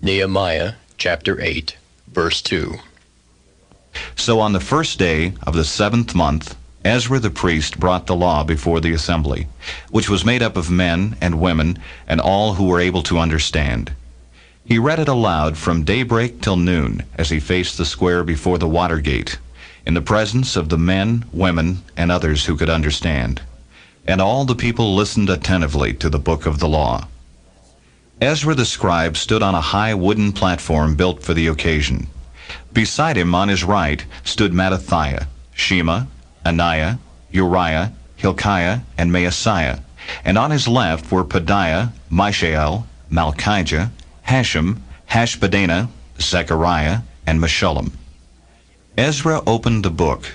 Nehemiah chapter 8, verse 2. So on the first day of the 7th month, Ezra the priest brought the law before the assembly, which was made up of men and women and all who were able to understand. He read it aloud from daybreak till noon as he faced the square before the water gate, in the presence of the men, women, and others who could understand. And all the people listened attentively to the book of the law. Ezra the scribe stood on a high wooden platform built for the occasion. Beside him on his right stood Mattithiah, Shema, Ananiah, Uriah, Hilkiah, and Maaseiah, and on his left were Pedaiah, Mishael, Malchijah, Hashem, Hashbaddanah, Zechariah, and Meshullam. Ezra opened the book.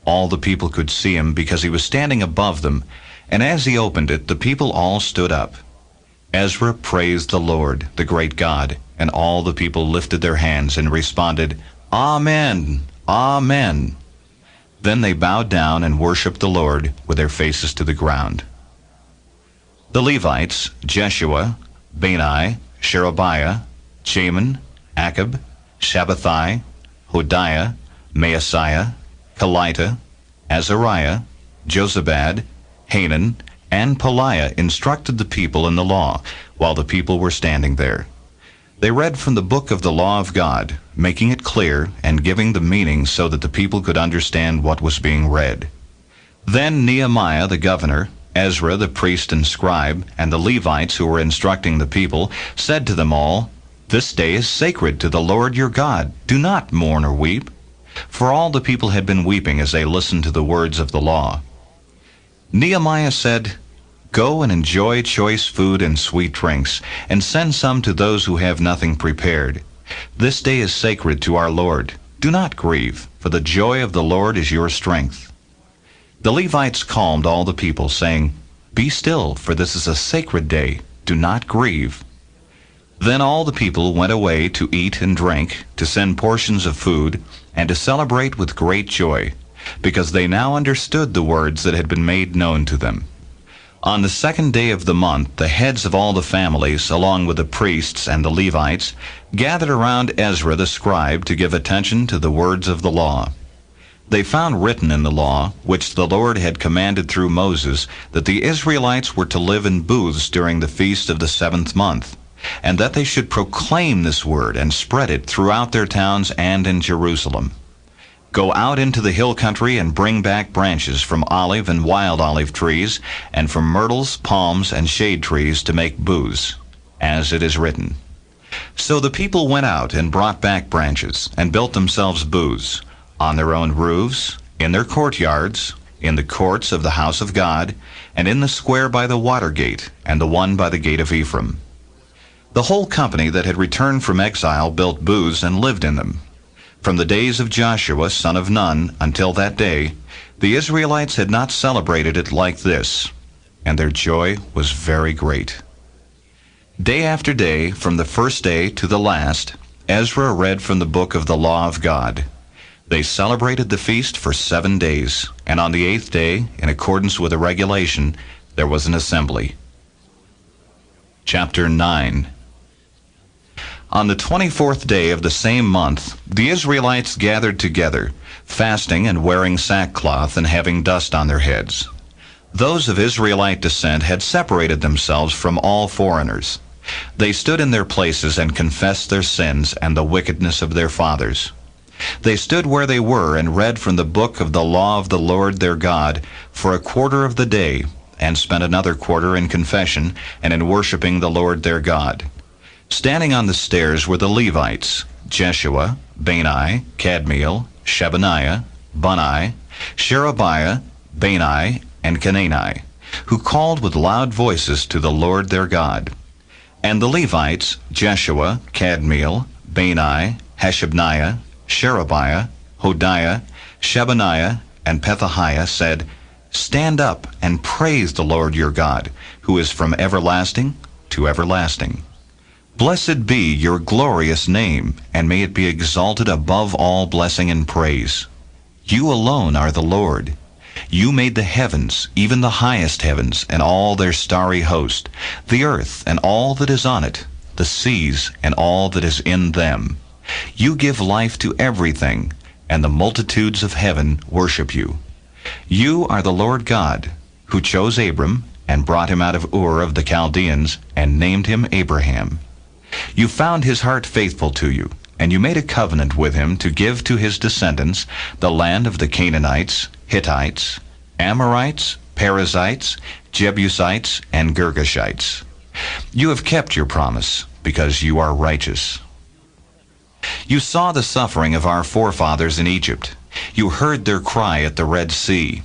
All the people could see him because he was standing above them, and as he opened it, the people all stood up. Ezra praised the Lord, the great God, and all the people lifted their hands and responded, Amen, Amen. Then they bowed down and worshipped the Lord with their faces to the ground. The Levites, Jeshua, Bani, Sherebiah, Jamin, Akkub, Shabbathai, Hodiah, Maaseiah, Kelita, Azariah, Jozabad, Hanan, and Pelaiah instructed the people in the law while the people were standing there. They read from the book of the law of God, making it clear and giving the meaning so that the people could understand what was being read. Then Nehemiah the governor, Ezra the priest and scribe, and the Levites who were instructing the people said to them all, This day is sacred to the Lord your God. Do not mourn or weep. For all the people had been weeping as they listened to the words of the law. Nehemiah said, Go and enjoy choice food and sweet drinks, and send some to those who have nothing prepared. This day is sacred to our Lord. Do not grieve, for the joy of the Lord is your strength. The Levites calmed all the people, saying, Be still, for this is a sacred day. Do not grieve. Then all the people went away to eat and drink, to send portions of food, and to celebrate with great joy, because they now understood the words that had been made known to them. On the 2nd day of the month, the heads of all the families, along with the priests and the Levites, gathered around Ezra the scribe to give attention to the words of the law. They found written in the law, which the Lord had commanded through Moses, that the Israelites were to live in booths during the feast of the 7th month, and that they should proclaim this word and spread it throughout their towns and in Jerusalem. Go out into the hill country and bring back branches from olive and wild olive trees, and from myrtles, palms, and shade trees to make booths, as it is written. So the people went out and brought back branches, and built themselves booths, on their own roofs, in their courtyards, in the courts of the house of God, and in the square by the water gate, and the one by the gate of Ephraim. The whole company that had returned from exile built booths and lived in them. From the days of Joshua, son of Nun, until that day, the Israelites had not celebrated it like this, and their joy was very great. Day after day, from the first day to the last, Ezra read from the book of the law of God. They celebrated the feast for 7 days, and on the 8th day, in accordance with a regulation, there was an assembly. Chapter 9. On the 24th day of the same month, the Israelites gathered together, fasting and wearing sackcloth and having dust on their heads. Those of Israelite descent had separated themselves from all foreigners. They stood in their places and confessed their sins and the wickedness of their fathers. They stood where they were and read from the book of the law of the Lord their God for a quarter of the day, and spent another quarter in confession and in worshiping the Lord their God. Standing on the stairs were the Levites, Jeshua, Bani, Kadmiel, Shebaniah, Bunni, Sherebiah, Bani, and Canaani, who called with loud voices to the Lord their God. And the Levites, Jeshua, Kadmiel, Bani, Hashabniah, Sherebiah, Hodiah, Shebaniah, and Pethahiah said, Stand up and praise the Lord your God, who is from everlasting to everlasting. Blessed be your glorious name, and may it be exalted above all blessing and praise. You alone are the Lord. You made the heavens, even the highest heavens, and all their starry host, the earth and all that is on it, the seas, and all that is in them. You give life to everything, and the multitudes of heaven worship you. You are the Lord God, who chose Abram, and brought him out of Ur of the Chaldeans, and named him Abraham. You found his heart faithful to you, and you made a covenant with him to give to his descendants the land of the Canaanites, Hittites, Amorites, Perizzites, Jebusites, and Girgashites. You have kept your promise, because you are righteous. You saw the suffering of our forefathers in Egypt. You heard their cry at the Red Sea.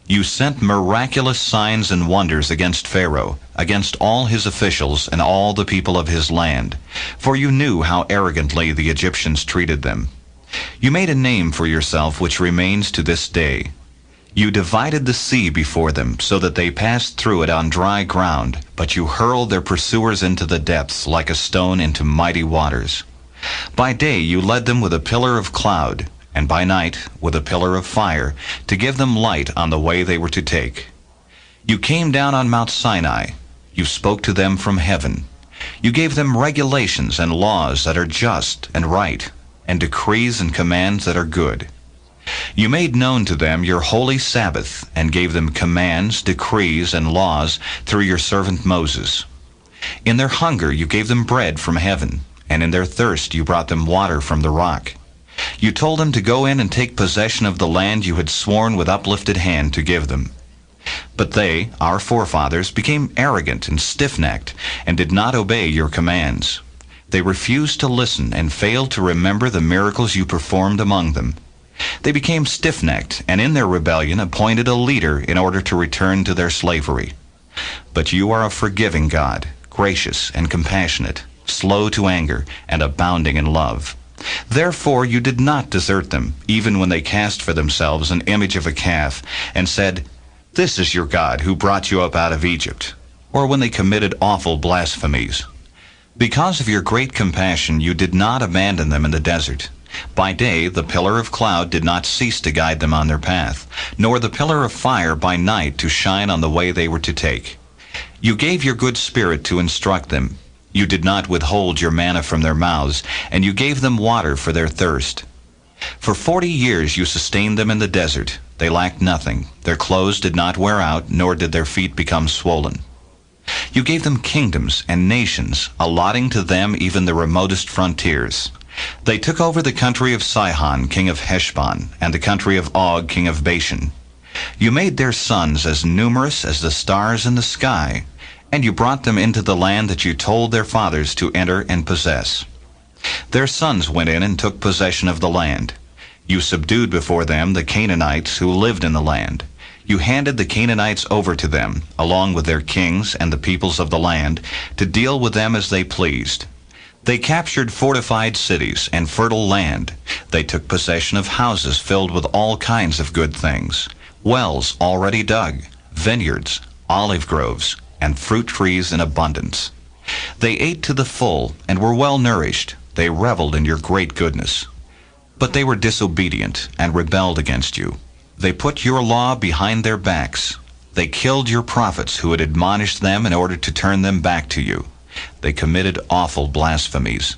You sent miraculous signs and wonders against Pharaoh, against all his officials and all the people of his land, for you knew how arrogantly the Egyptians treated them. You made a name for yourself which remains to this day. You divided the sea before them, so that they passed through it on dry ground, but you hurled their pursuers into the depths like a stone into mighty waters. By day you led them with a pillar of cloud, and by night with a pillar of fire, to give them light on the way they were to take. You came down on Mount Sinai. You spoke to them from heaven. You gave them regulations and laws that are just and right, and decrees and commands that are good. You made known to them your holy Sabbath, and gave them commands, decrees, and laws through your servant Moses. In their hunger you gave them bread from heaven, and in their thirst you brought them water from the rock. You told them to go in and take possession of the land you had sworn with uplifted hand to give them. But they, our forefathers, became arrogant and stiff-necked, and did not obey your commands. They refused to listen and failed to remember the miracles you performed among them. They became stiff-necked, and in their rebellion appointed a leader in order to return to their slavery. But you are a forgiving God, gracious and compassionate, slow to anger, and abounding in love. Therefore you did not desert them, even when they cast for themselves an image of a calf, and said, "This is your God who brought you up out of Egypt," or when they committed awful blasphemies. Because of your great compassion you did not abandon them in the desert. By day the pillar of cloud did not cease to guide them on their path, nor the pillar of fire by night to shine on the way they were to take. You gave your good spirit to instruct them. You did not withhold your manna from their mouths, and you gave them water for their thirst. For 40 years you sustained them in the desert. They lacked nothing. Their clothes did not wear out, nor did their feet become swollen. You gave them kingdoms and nations, allotting to them even the remotest frontiers. They took over the country of Sihon, king of Heshbon, and the country of Og, king of Bashan. You made their sons as numerous as the stars in the sky, and you brought them into the land that you told their fathers to enter and possess. Their sons went in and took possession of the land. You subdued before them the Canaanites who lived in the land. You handed the Canaanites over to them, along with their kings and the peoples of the land, to deal with them as they pleased. They captured fortified cities and fertile land. They took possession of houses filled with all kinds of good things, wells already dug, vineyards, olive groves, and fruit trees in abundance. They ate to the full and were well nourished. They reveled in your great goodness. But they were disobedient and rebelled against you. They put your law behind their backs. They killed your prophets who had admonished them in order to turn them back to you. They committed awful blasphemies.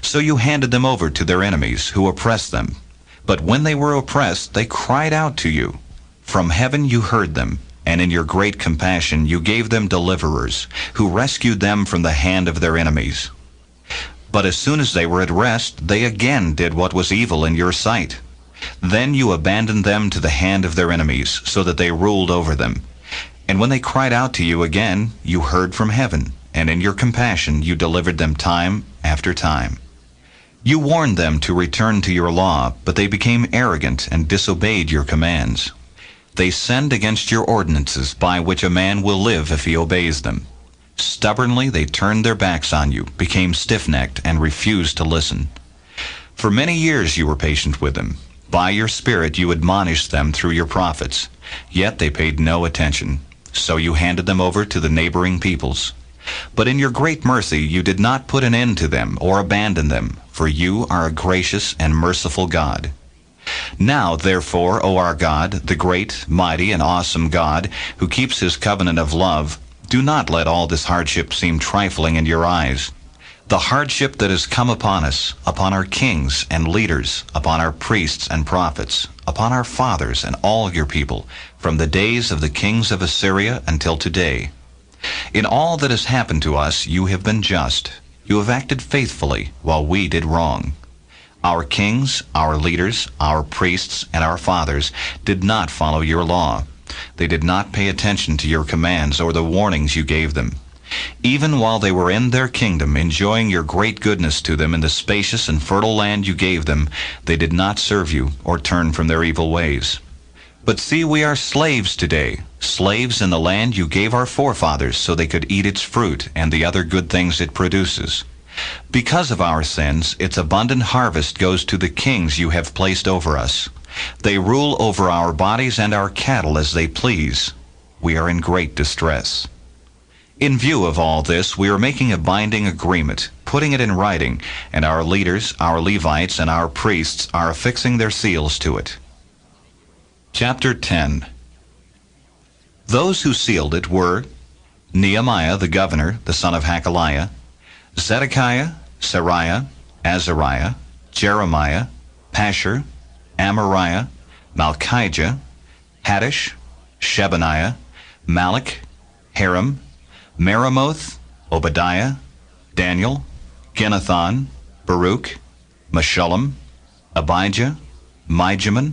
So you handed them over to their enemies who oppressed them. But when they were oppressed, they cried out to you. From heaven you heard them, and in your great compassion you gave them deliverers, who rescued them from the hand of their enemies. But as soon as they were at rest, they again did what was evil in your sight. Then you abandoned them to the hand of their enemies, so that they ruled over them. And when they cried out to you again, you heard from heaven, and in your compassion you delivered them time after time. You warned them to return to your law, but they became arrogant and disobeyed your commands. They sinned against your ordinances, by which a man will live if he obeys them. Stubbornly they turned their backs on you, became stiff-necked, and refused to listen. For many years you were patient with them. By your Spirit you admonished them through your prophets. Yet they paid no attention. So you handed them over to the neighboring peoples. But in your great mercy you did not put an end to them or abandon them, for you are a gracious and merciful God. Now, therefore, O our God, the great, mighty, and awesome God, who keeps his covenant of love, do not let all this hardship seem trifling in your eyes. The hardship that has come upon us, upon our kings and leaders, upon our priests and prophets, upon our fathers and all your people, from the days of the kings of Assyria until today. In all that has happened to us, you have been just. You have acted faithfully, while we did wrong. Our kings, our leaders, our priests, and our fathers did not follow your law. They did not pay attention to your commands or the warnings you gave them. Even while they were in their kingdom, enjoying your great goodness to them in the spacious and fertile land you gave them, they did not serve you or turn from their evil ways. But see, we are slaves today, slaves in the land you gave our forefathers so they could eat its fruit and the other good things it produces. Because of our sins, its abundant harvest goes to the kings you have placed over us. They rule over our bodies and our cattle as they please. We are in great distress. In view of all this, we are making a binding agreement, putting it in writing, and our leaders, our Levites, and our priests are affixing their seals to it. Chapter 10. Those who sealed it were Nehemiah the governor, the son of Hakaliah, Zedekiah, Seraiah, Azariah, Jeremiah, Pashur, Amariah, Malchijah, Haddish, Shebaniah, Malach, Haram, Meremoth, Obadiah, Daniel, Ginnathan, Baruch, Meshullam, Abijah, Mijamin,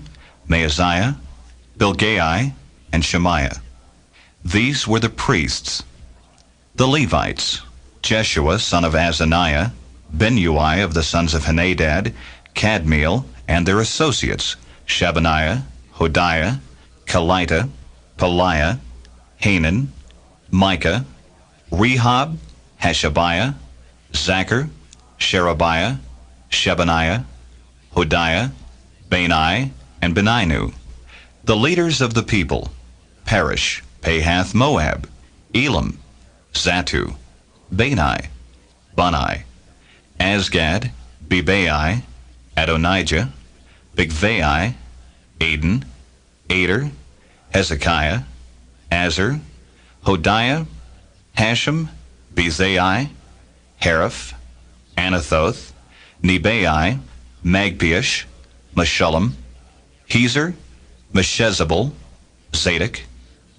Maaziah, Bilgai, and Shemaiah. These were the priests. The Levites, Jeshua, son of Azaniah, Benui of the sons of Henadad, Kadmiel, and their associates, Shebaniah, Hodiah, Kelita, Peliah, Hanan, Micah, Rehob, Hashabiah, Zachar, Sherebiah, Shebaniah, Hodiah, Bani, and Beninu. The leaders of the people, Perish, Pahath Moab, Elam, Zatu, Bani, Bunai, Asgad, Bebai, Adonijah, Bigvai, Aden, Ader, Hezekiah, Azar, Hodiah, Hashem, Bezai, Hariph, Anathoth, Nebai, Magpiash, Meshullam, Hezer, Meshezabel, Zadok,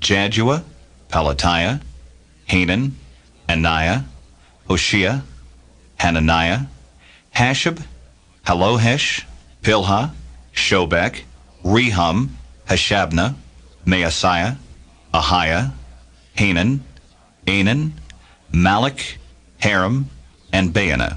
Jadua, Pelatiah, Hanan, Anaiah, Hoshea, Hananiah, Hashab, Halohesh, Pilha, Shobek, Rehum, Hashabna, Maasiah, Ahiah, Hanan, Anan, Malach, Haram, and Baana.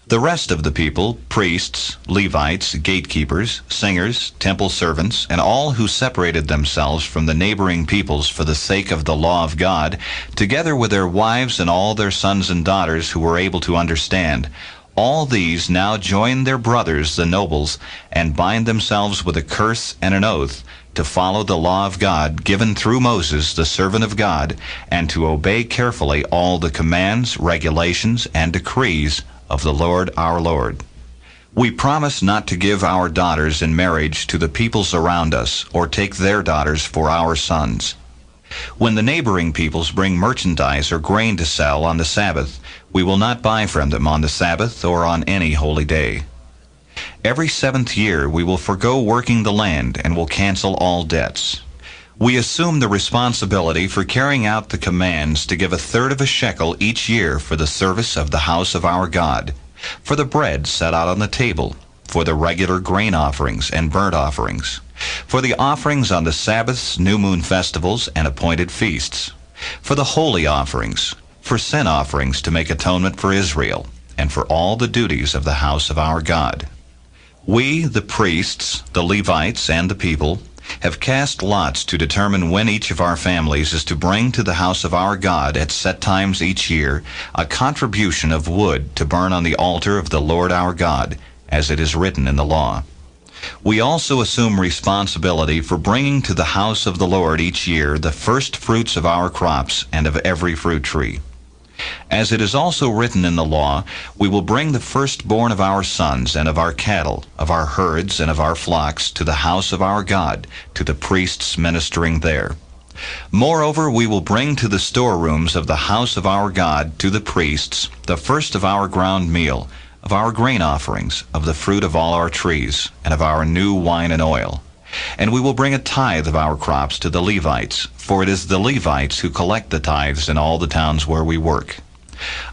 The rest of the people, priests, Levites, gatekeepers, singers, temple servants, and all who separated themselves from the neighboring peoples for the sake of the law of God, together with their wives and all their sons and daughters who were able to understand, all these now join their brothers, the nobles, and bind themselves with a curse and an oath to follow the law of God given through Moses, the servant of God, and to obey carefully all the commands, regulations, and decrees of the Lord our Lord. We promise not to give our daughters in marriage to the peoples around us, or take their daughters for our sons. When the neighboring peoples bring merchandise or grain to sell on the Sabbath, we will not buy from them on the Sabbath or on any holy day. Every 7th year we will forego working the land and will cancel all debts. We assume the responsibility for carrying out the commands to give 1/3 of a shekel each year for the service of the house of our God, for the bread set out on the table, for the regular grain offerings and burnt offerings, for the offerings on the Sabbaths, new moon festivals, and appointed feasts, for the holy offerings, for sin offerings to make atonement for Israel, and for all the duties of the house of our God. We, the priests, the Levites, and the people, have cast lots to determine when each of our families is to bring to the house of our God at set times each year a contribution of wood to burn on the altar of the Lord our God, as it is written in the law. We also assume responsibility for bringing to the house of the Lord each year the first fruits of our crops and of every fruit tree. As it is also written in the law, we will bring the firstborn of our sons and of our cattle, of our herds and of our flocks to the house of our God, to the priests ministering there. Moreover, we will bring to the storerooms of the house of our God, to the priests, the first of our ground meal, of our grain offerings, of the fruit of all our trees, and of our new wine and oil. And we will bring a tithe of our crops to the Levites, for it is the Levites who collect the tithes in all the towns where we work.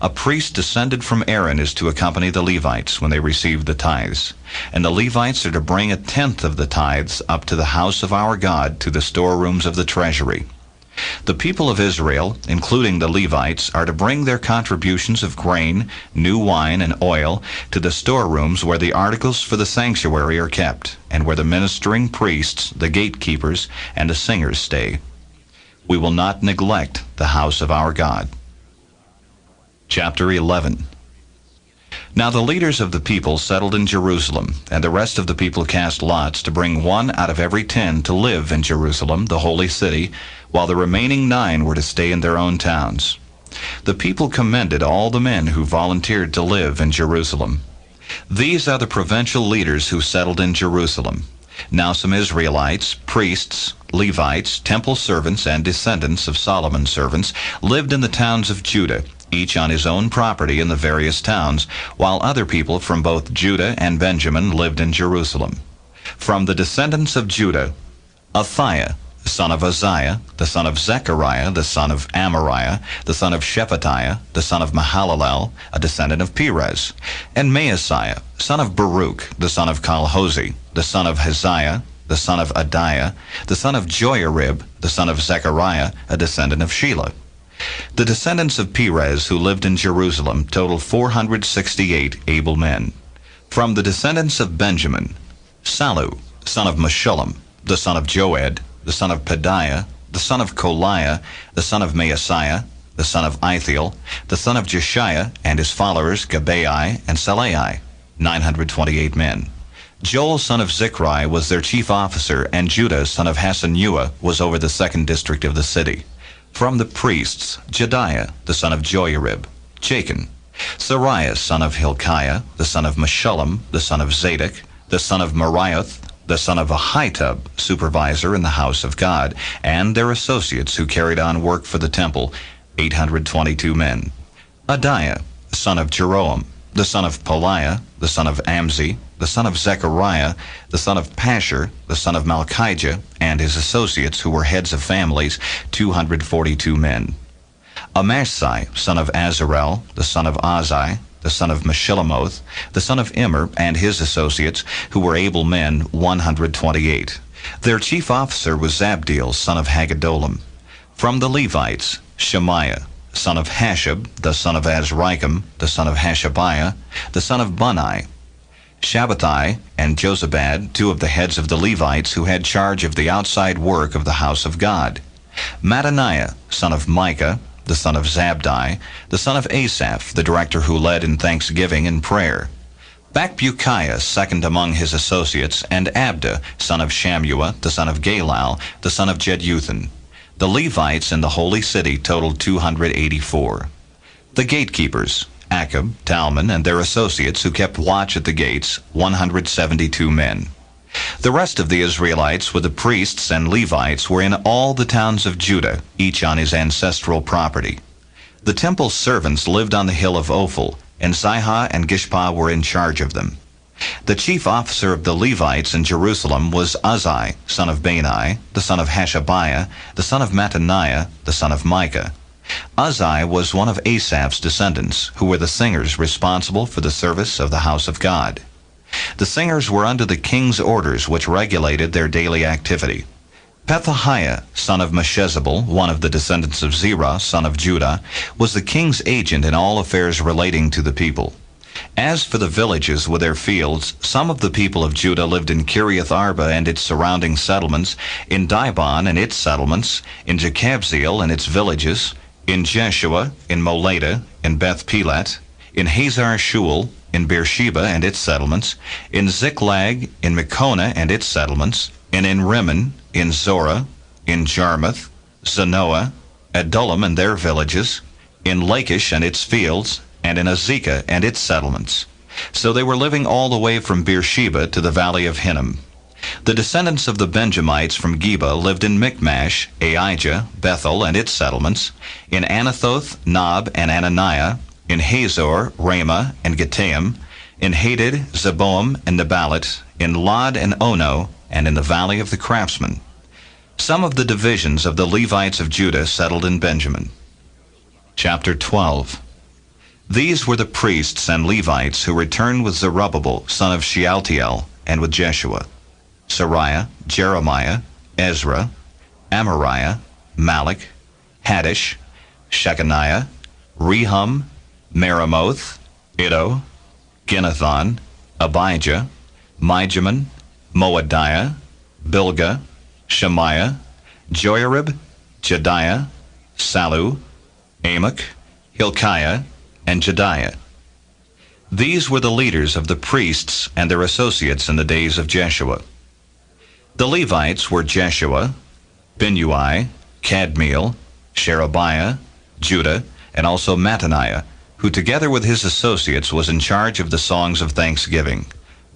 A priest descended from Aaron is to accompany the Levites when they receive the tithes. And the Levites are to bring a tenth of the tithes up to the house of our God, to the storerooms of the treasury. The people of Israel, including the Levites, are to bring their contributions of grain, new wine, and oil to the storerooms where the articles for the sanctuary are kept, and where the ministering priests, the gatekeepers, and the singers stay. We will not neglect the house of our God. Chapter 11. Now the leaders of the people settled in Jerusalem, and the rest of the people cast lots to bring 1 out of every 10 to live in Jerusalem, the holy city, while the remaining 9 were to stay in their own towns. The people commended all the men who volunteered to live in Jerusalem. These are the provincial leaders who settled in Jerusalem. Now some Israelites, priests, Levites, temple servants, and descendants of Solomon's servants lived in the towns of Judah, each on his own property in the various towns, while other people from both Judah and Benjamin lived in Jerusalem. From the descendants of Judah, Athiah, the son of Uzziah, the son of Zechariah, the son of Amariah, the son of Shephatiah, the son of Mahalalel, a descendant of Perez, and Maaseiah, son of Baruch, the son of Calhozi, the son of Haziah, the son of Adiah, the son of Joiarib, the son of Zechariah, a descendant of Shelah. The descendants of Perez who lived in Jerusalem totaled 468 able men. From the descendants of Benjamin, Sallu, son of Meshullam, the son of Joed, the son of Pedaiah, the son of Koliah, the son of Maaseiah, the son of Ithiel, the son of Jeshiah, and his followers Gabai and Salai, 928 men. Joel, son of Zichri, was their chief officer, and Judah, son of Hasenuah, was over the second district of the city. From the priests, Jediah, the son of Joiarib, Jachin, Sariah, son of Hilkiah, the son of Meshullam, the son of Zadok, the son of Merioth, the son of Ahitub, supervisor in the house of God, and their associates who carried on work for the temple, 822 men. Adiah, son of Jeroam, the son of Peliah, the son of Amzi, the son of Zechariah, the son of Pashur, the son of Malchijah, and his associates who were heads of families, 242 men. Amasai, son of Azarel, the son of Azai, the son of Meshillemoth, the son of Immer, and his associates, who were able men, 128. Their chief officer was Zabdiel, son of Haggedolim. From the Levites, Shemaiah, son of Hashab, the son of Azrikam, the son of Hashabiah, the son of Bunai, Shabbatai and Jozabad, 2 of the heads of the Levites who had charge of the outside work of the house of God. Mattaniah, son of Micah, the son of Zabdi, the son of Asaph, the director who led in thanksgiving and prayer. Bakbukiah, second among his associates, and Abda, son of Shammua, the son of Galal, the son of Jeduthun. The Levites in the holy city totaled 284. The gatekeepers, Akab, Talman, and their associates who kept watch at the gates, 172 men. The rest of the Israelites with the priests and Levites were in all the towns of Judah, each on his ancestral property. The temple servants lived on the hill of Ophel, and Zihah and Gishpah were in charge of them. The chief officer of the Levites in Jerusalem was Uzzi, son of Bani, the son of Hashabiah, the son of Mattaniah, the son of Micah. Uzzi was one of Asaph's descendants, who were the singers responsible for the service of the house of God. The singers were under the king's orders, which regulated their daily activity. Pethahiah, son of Meshezabel, one of the descendants of Zerah, son of Judah, was the king's agent in all affairs relating to the people. As for the villages with their fields, some of the people of Judah lived in Kiriath Arba and its surrounding settlements, in Dibon and its settlements, in Jekabzeel and its villages, in Jeshua, in Moleda, in Beth Pelet, in Hazar Shual, in Beersheba and its settlements, in Ziklag, in Mekona and its settlements, and in Rimmon, in Zorah, in Jarmuth, Zanoah, Adullam and their villages, in Lachish and its fields, and in Azekah and its settlements. So they were living all the way from Beersheba to the valley of Hinnom. The descendants of the Benjamites from Geba lived in Michmash, Aijah, Bethel, and its settlements, in Anathoth, Nob, and Ananiah, in Hazor, Ramah, and Gittaim, in Hadid, Zeboam, and Neballat, in Lod and Ono, and in the valley of the craftsmen. Some of the divisions of the Levites of Judah settled in Benjamin. Chapter 12. These were the priests and Levites who returned with Zerubbabel, son of Shealtiel, and with Jeshua: Sariah, Jeremiah, Ezra, Amariah, Malach, Haddish, Shechaniah, Rehum, Meremoth, Iddo, Ginnethon, Abijah, Mijamin, Moadiah, Bilgah, Shemaiah, Joiarib, Jediah, Sallu, Amok, Hilkiah, and Jediah. These were the leaders of the priests and their associates in the days of Jeshua. The Levites were Jeshua, Binnui, Kadmiel, Sherebiah, Judah, and also Mattaniah, who together with his associates was in charge of the songs of thanksgiving.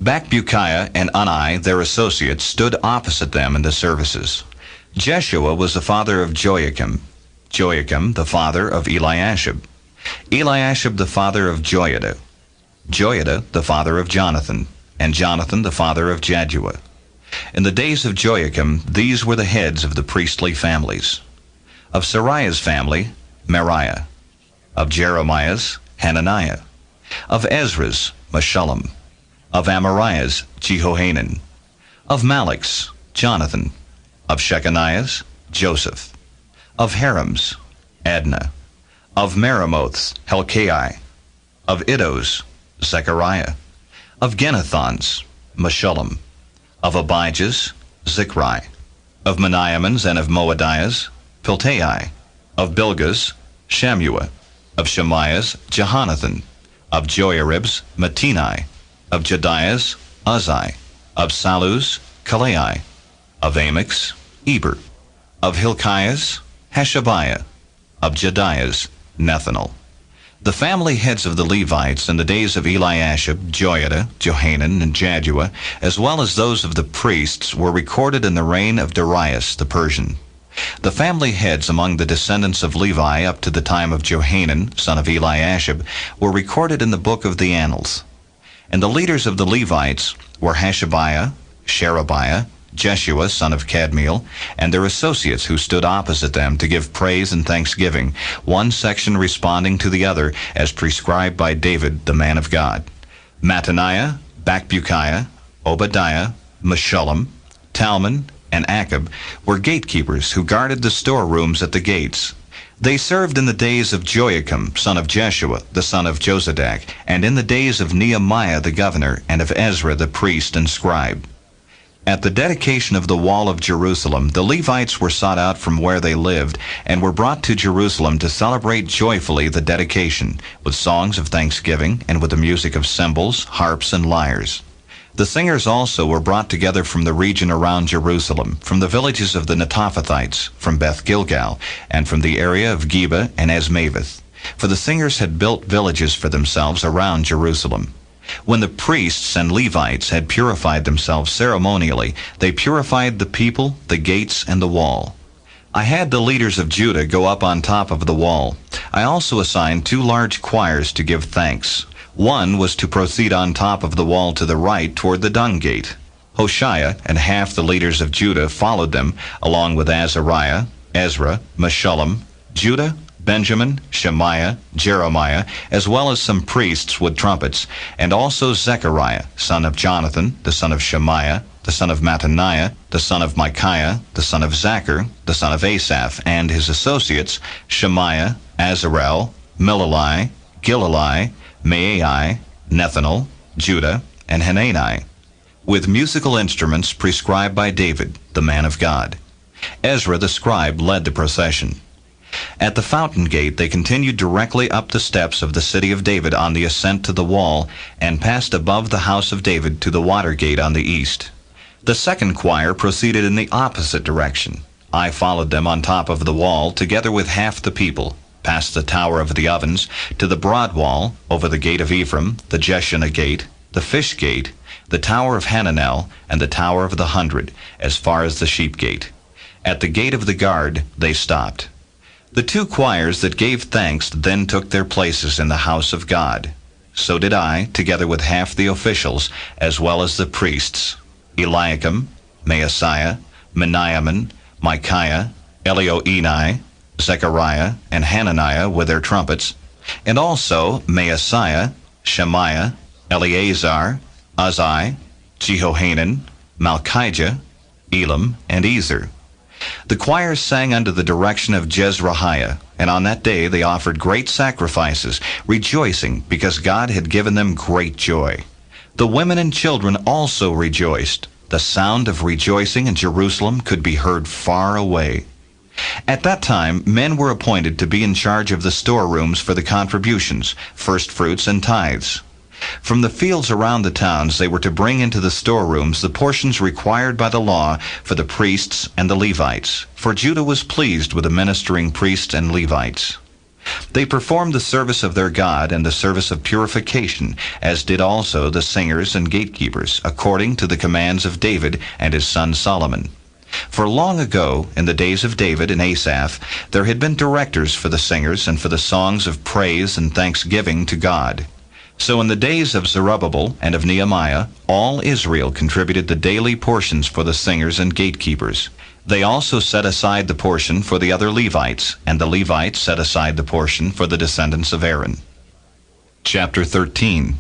Bakbukiah and Unai, their associates, stood opposite them in the services. Jeshua was the father of Joachim, Joachim the father of Eliashib, Eliashib the father of Joiada, Joiada the father of Jonathan, and Jonathan the father of Jaddua. In the days of Joachim, these were the heads of the priestly families. Of Sariah's family, Meriah. Of Jeremiah's, Hananiah. Of Ezra's, Meshullam. Of Amariah's, Jehohanan. Of Malach's, Jonathan. Of Shechaniah's, Joseph. Of Haram's, Adnah. Of Meremoth's, Helkai. Of Iddo's, Zechariah. Of Ginnethon's, Meshullam. Of Abijah's, Zichri. Of Meniamin's and of Moadiah's, Piltai. Of Bilgah's, Shammua. Of Shemaiah's, Jehonathan. Of Joiarib's, Mattini. Of Jediah's, Uzzi. Of Sallu's, Kalai. Of Amok's, Eber. Of Hilkiah's, Hashabiah. Of Jediah's, Nethanel. The family heads of the Levites in the days of Eliashib, Joiada, Johanan, and Jaddua, as well as those of the priests, were recorded in the reign of Darius the Persian. The family heads among the descendants of Levi up to the time of Johanan, son of Eliashib, were recorded in the book of the Annals. And the leaders of the Levites were Hashabiah, Sherebiah, Jeshua, son of Kadmiel, and their associates who stood opposite them to give praise and thanksgiving, one section responding to the other as prescribed by David, the man of God. Mattaniah, Bakbukiah, Obadiah, Meshullam, Talmon, and Akab were gatekeepers who guarded the storerooms at the gates. They served in the days of Joachim, son of Jeshua, the son of Josadak, and in the days of Nehemiah the governor, and of Ezra the priest and scribe. At the dedication of the wall of Jerusalem, the Levites were sought out from where they lived, and were brought to Jerusalem to celebrate joyfully the dedication, with songs of thanksgiving, and with the music of cymbals, harps, and lyres. The singers also were brought together from the region around Jerusalem, from the villages of the Netophathites, from Beth Gilgal, and from the area of Geba and Asmaveth. For the singers had built villages for themselves around Jerusalem. When the priests and Levites had purified themselves ceremonially, they purified the people, the gates, and the wall. I had the leaders of Judah go up on top of the wall. I also assigned 2 large choirs to give thanks. One was to proceed on top of the wall to the right toward the dung gate. Hoshea and half the leaders of Judah followed them, along with Azariah, Ezra, Meshullam, Judah, Benjamin, Shemaiah, Jeremiah, as well as some priests with trumpets, and also Zechariah, son of Jonathan, the son of Shemaiah, the son of Mattaniah, the son of Micaiah, the son of Zachar, the son of Asaph, and his associates, Shemaiah, Azarel, Milalai, Gilalai, Maai, Nethanel, Judah, and Hanani, with musical instruments prescribed by David, the man of God. Ezra the scribe led the procession. At the fountain gate they continued directly up the steps of the city of David on the ascent to the wall, and passed above the house of David to the water gate on the east. The second choir proceeded in the opposite direction. I followed them on top of the wall, together with half the people, past the tower of the ovens, to the broad wall, over the gate of Ephraim, the Jeshanah gate, the fish gate, the Tower of Hananel, and the Tower of the 100, as far as the sheep gate. At the gate of the guard they stopped. The 2 choirs that gave thanks then took their places in the house of God. So did I, together with half the officials, as well as the priests, Eliakim, Maaseiah, Meniamin, Micaiah, Elioenai, Zechariah, and Hananiah with their trumpets, and also Maaseiah, Shemaiah, Eleazar, Uzzi, Jehohanan, Malchijah, Elam, and Ezer. The choirs sang under the direction of Jezrahiah, and on that day they offered great sacrifices, rejoicing because God had given them great joy. The women and children also rejoiced. The sound of rejoicing in Jerusalem could be heard far away. At that time, men were appointed to be in charge of the storerooms for the contributions, first fruits, and tithes. From the fields around the towns they were to bring into the storerooms the portions required by the law for the priests and the Levites, for Judah was pleased with the ministering priests and Levites. They performed the service of their God and the service of purification, as did also the singers and gatekeepers, according to the commands of David and his son Solomon. For long ago, in the days of David and Asaph, there had been directors for the singers and for the songs of praise and thanksgiving to God. So in the days of Zerubbabel and of Nehemiah, all Israel contributed the daily portions for the singers and gatekeepers. They also set aside the portion for the other Levites, and the Levites set aside the portion for the descendants of Aaron. Chapter 13.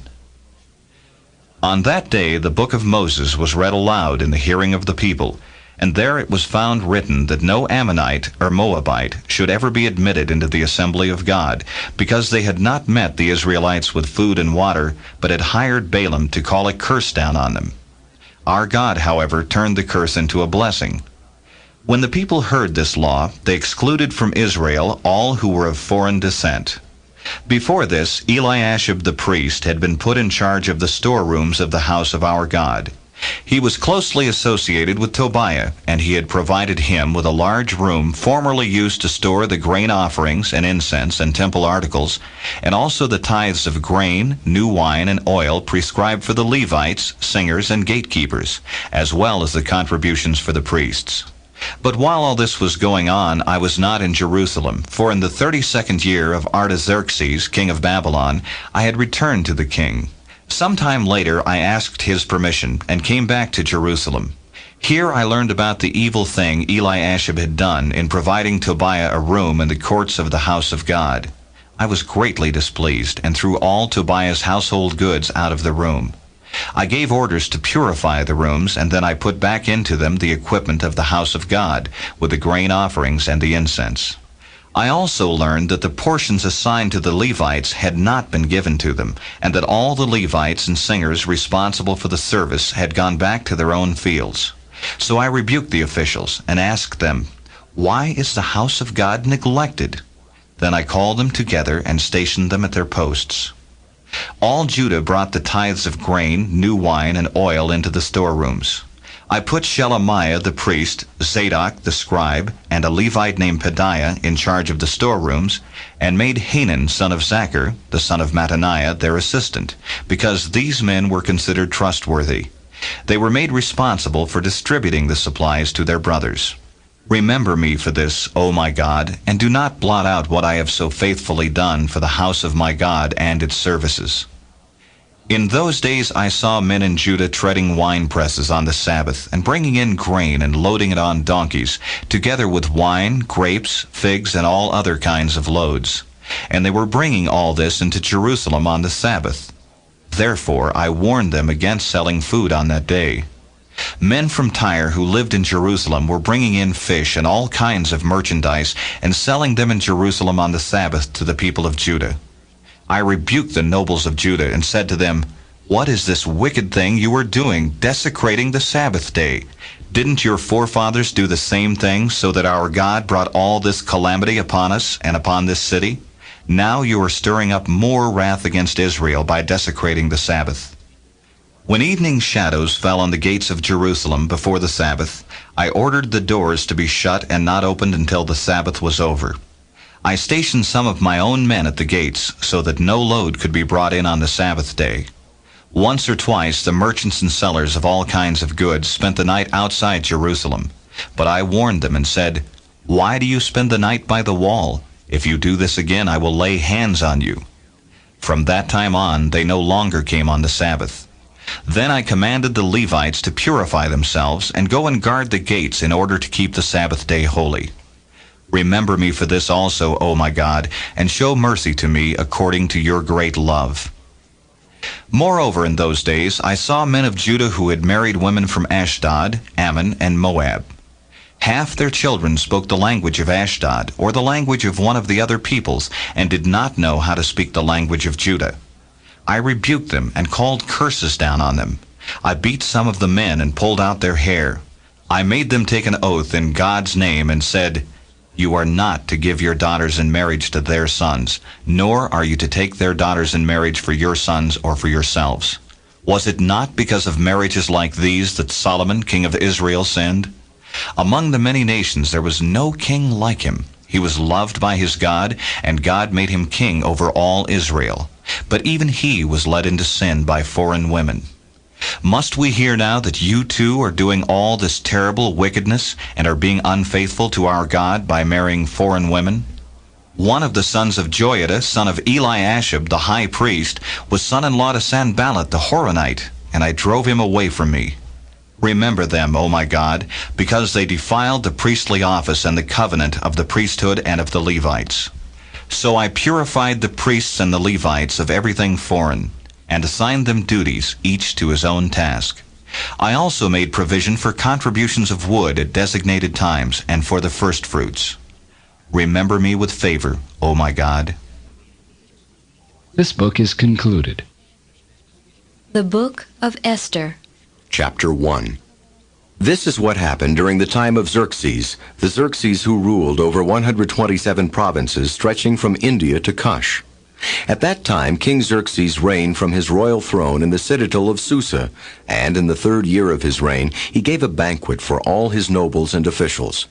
On that day the book of Moses was read aloud in the hearing of the people, and there it was found written that no Ammonite or Moabite should ever be admitted into the assembly of God, because they had not met the Israelites with food and water, but had hired Balaam to call a curse down on them. Our God, however, turned the curse into a blessing. When the people heard this law, they excluded from Israel all who were of foreign descent. Before this, Eliashib the priest had been put in charge of the storerooms of the house of our God. He was closely associated with Tobiah, and he had provided him with a large room formerly used to store the grain offerings and incense and temple articles, and also the tithes of grain, new wine, and oil prescribed for the Levites, singers, and gatekeepers, as well as the contributions for the priests. But while all this was going on, I was not in Jerusalem, for in the 32nd year of Artaxerxes, king of Babylon, I had returned to the king. Some time later I asked his permission and came back to Jerusalem. Here I learned about the evil thing Eliashib had done in providing Tobiah a room in the courts of the house of God. I was greatly displeased and threw all Tobiah's household goods out of the room. I gave orders to purify the rooms, and then I put back into them the equipment of the house of God, with the grain offerings and the incense. I also learned that the portions assigned to the Levites had not been given to them, and that all the Levites and singers responsible for the service had gone back to their own fields. So I rebuked the officials and asked them, "Why is the house of God neglected?" Then I called them together and stationed them at their posts. All Judah brought the tithes of grain, new wine, and oil into the storerooms. I put Shelemiah the priest, Zadok the scribe, and a Levite named Pedaiah in charge of the storerooms, and made Hanan son of Zachar, the son of Mattaniah, their assistant, because these men were considered trustworthy. They were made responsible for distributing the supplies to their brothers. Remember me for this, O my God, and do not blot out what I have so faithfully done for the house of my God and its services. In those days I saw men in Judah treading wine presses on the Sabbath, and bringing in grain and loading it on donkeys, together with wine, grapes, figs, and all other kinds of loads. And they were bringing all this into Jerusalem on the Sabbath. Therefore I warned them against selling food on that day. Men from Tyre who lived in Jerusalem were bringing in fish and all kinds of merchandise, and selling them in Jerusalem on the Sabbath to the people of Judah. I rebuked the nobles of Judah and said to them, "What is this wicked thing you are doing, desecrating the Sabbath day? Didn't your forefathers do the same thing, so that our God brought all this calamity upon us and upon this city? Now you are stirring up more wrath against Israel by desecrating the Sabbath." When evening shadows fell on the gates of Jerusalem before the Sabbath, I ordered the doors to be shut and not opened until the Sabbath was over. I stationed some of my own men at the gates, so that no load could be brought in on the Sabbath day. Once or twice the merchants and sellers of all kinds of goods spent the night outside Jerusalem. But I warned them and said, "Why do you spend the night by the wall? If you do this again, I will lay hands on you." From that time on, they no longer came on the Sabbath. Then I commanded the Levites to purify themselves and go and guard the gates in order to keep the Sabbath day holy. Remember me for this also, O my God, and show mercy to me according to your great love. Moreover, in those days I saw men of Judah who had married women from Ashdod, Ammon, and Moab. Half their children spoke the language of Ashdod, or the language of one of the other peoples, and did not know how to speak the language of Judah. I rebuked them and called curses down on them. I beat some of the men and pulled out their hair. I made them take an oath in God's name and said, "You are not to give your daughters in marriage to their sons, nor are you to take their daughters in marriage for your sons or for yourselves." Was it not because of marriages like these that Solomon, king of Israel, sinned? Among the many nations there was no king like him. He was loved by his God, and God made him king over all Israel. But even he was led into sin by foreign women. Must we hear now that you too are doing all this terrible wickedness and are being unfaithful to our God by marrying foreign women? One of the sons of Joiada, son of Eliashib, the high priest, was son-in-law to Sanballat the Horonite, and I drove him away from me. Remember them, O my God, because they defiled the priestly office and the covenant of the priesthood and of the Levites. So I purified the priests and the Levites of everything foreign, and assigned them duties, each to his own task. I also made provision for contributions of wood at designated times, and for the firstfruits. Remember me with favor, O my God. This book is concluded. The Book of Esther. Chapter 1. This is what happened during the time of Xerxes, the Xerxes who ruled over 127 provinces stretching from India to Cush. At that time King Xerxes reigned from his royal throne in the citadel of Susa, and in the 3rd year of his reign he gave a banquet for all his nobles and officials.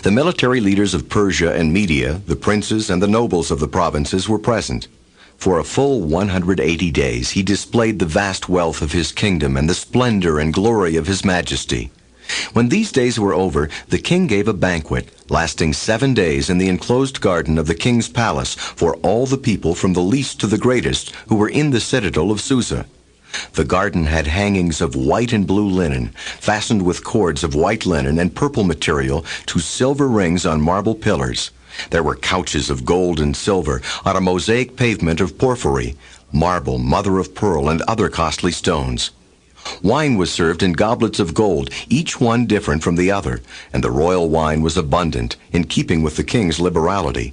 The military leaders of Persia and Media, the princes and the nobles of the provinces were present. For a full 180 days he displayed the vast wealth of his kingdom and the splendor and glory of his majesty. When these days were over, the king gave a banquet, lasting 7 days in the enclosed garden of the king's palace for all the people from the least to the greatest who were in the citadel of Susa. The garden had hangings of white and blue linen, fastened with cords of white linen and purple material to silver rings on marble pillars. There were couches of gold and silver on a mosaic pavement of porphyry, marble, mother of pearl, and other costly stones. Wine was served in goblets of gold, each one different from the other, and the royal wine was abundant, in keeping with the king's liberality.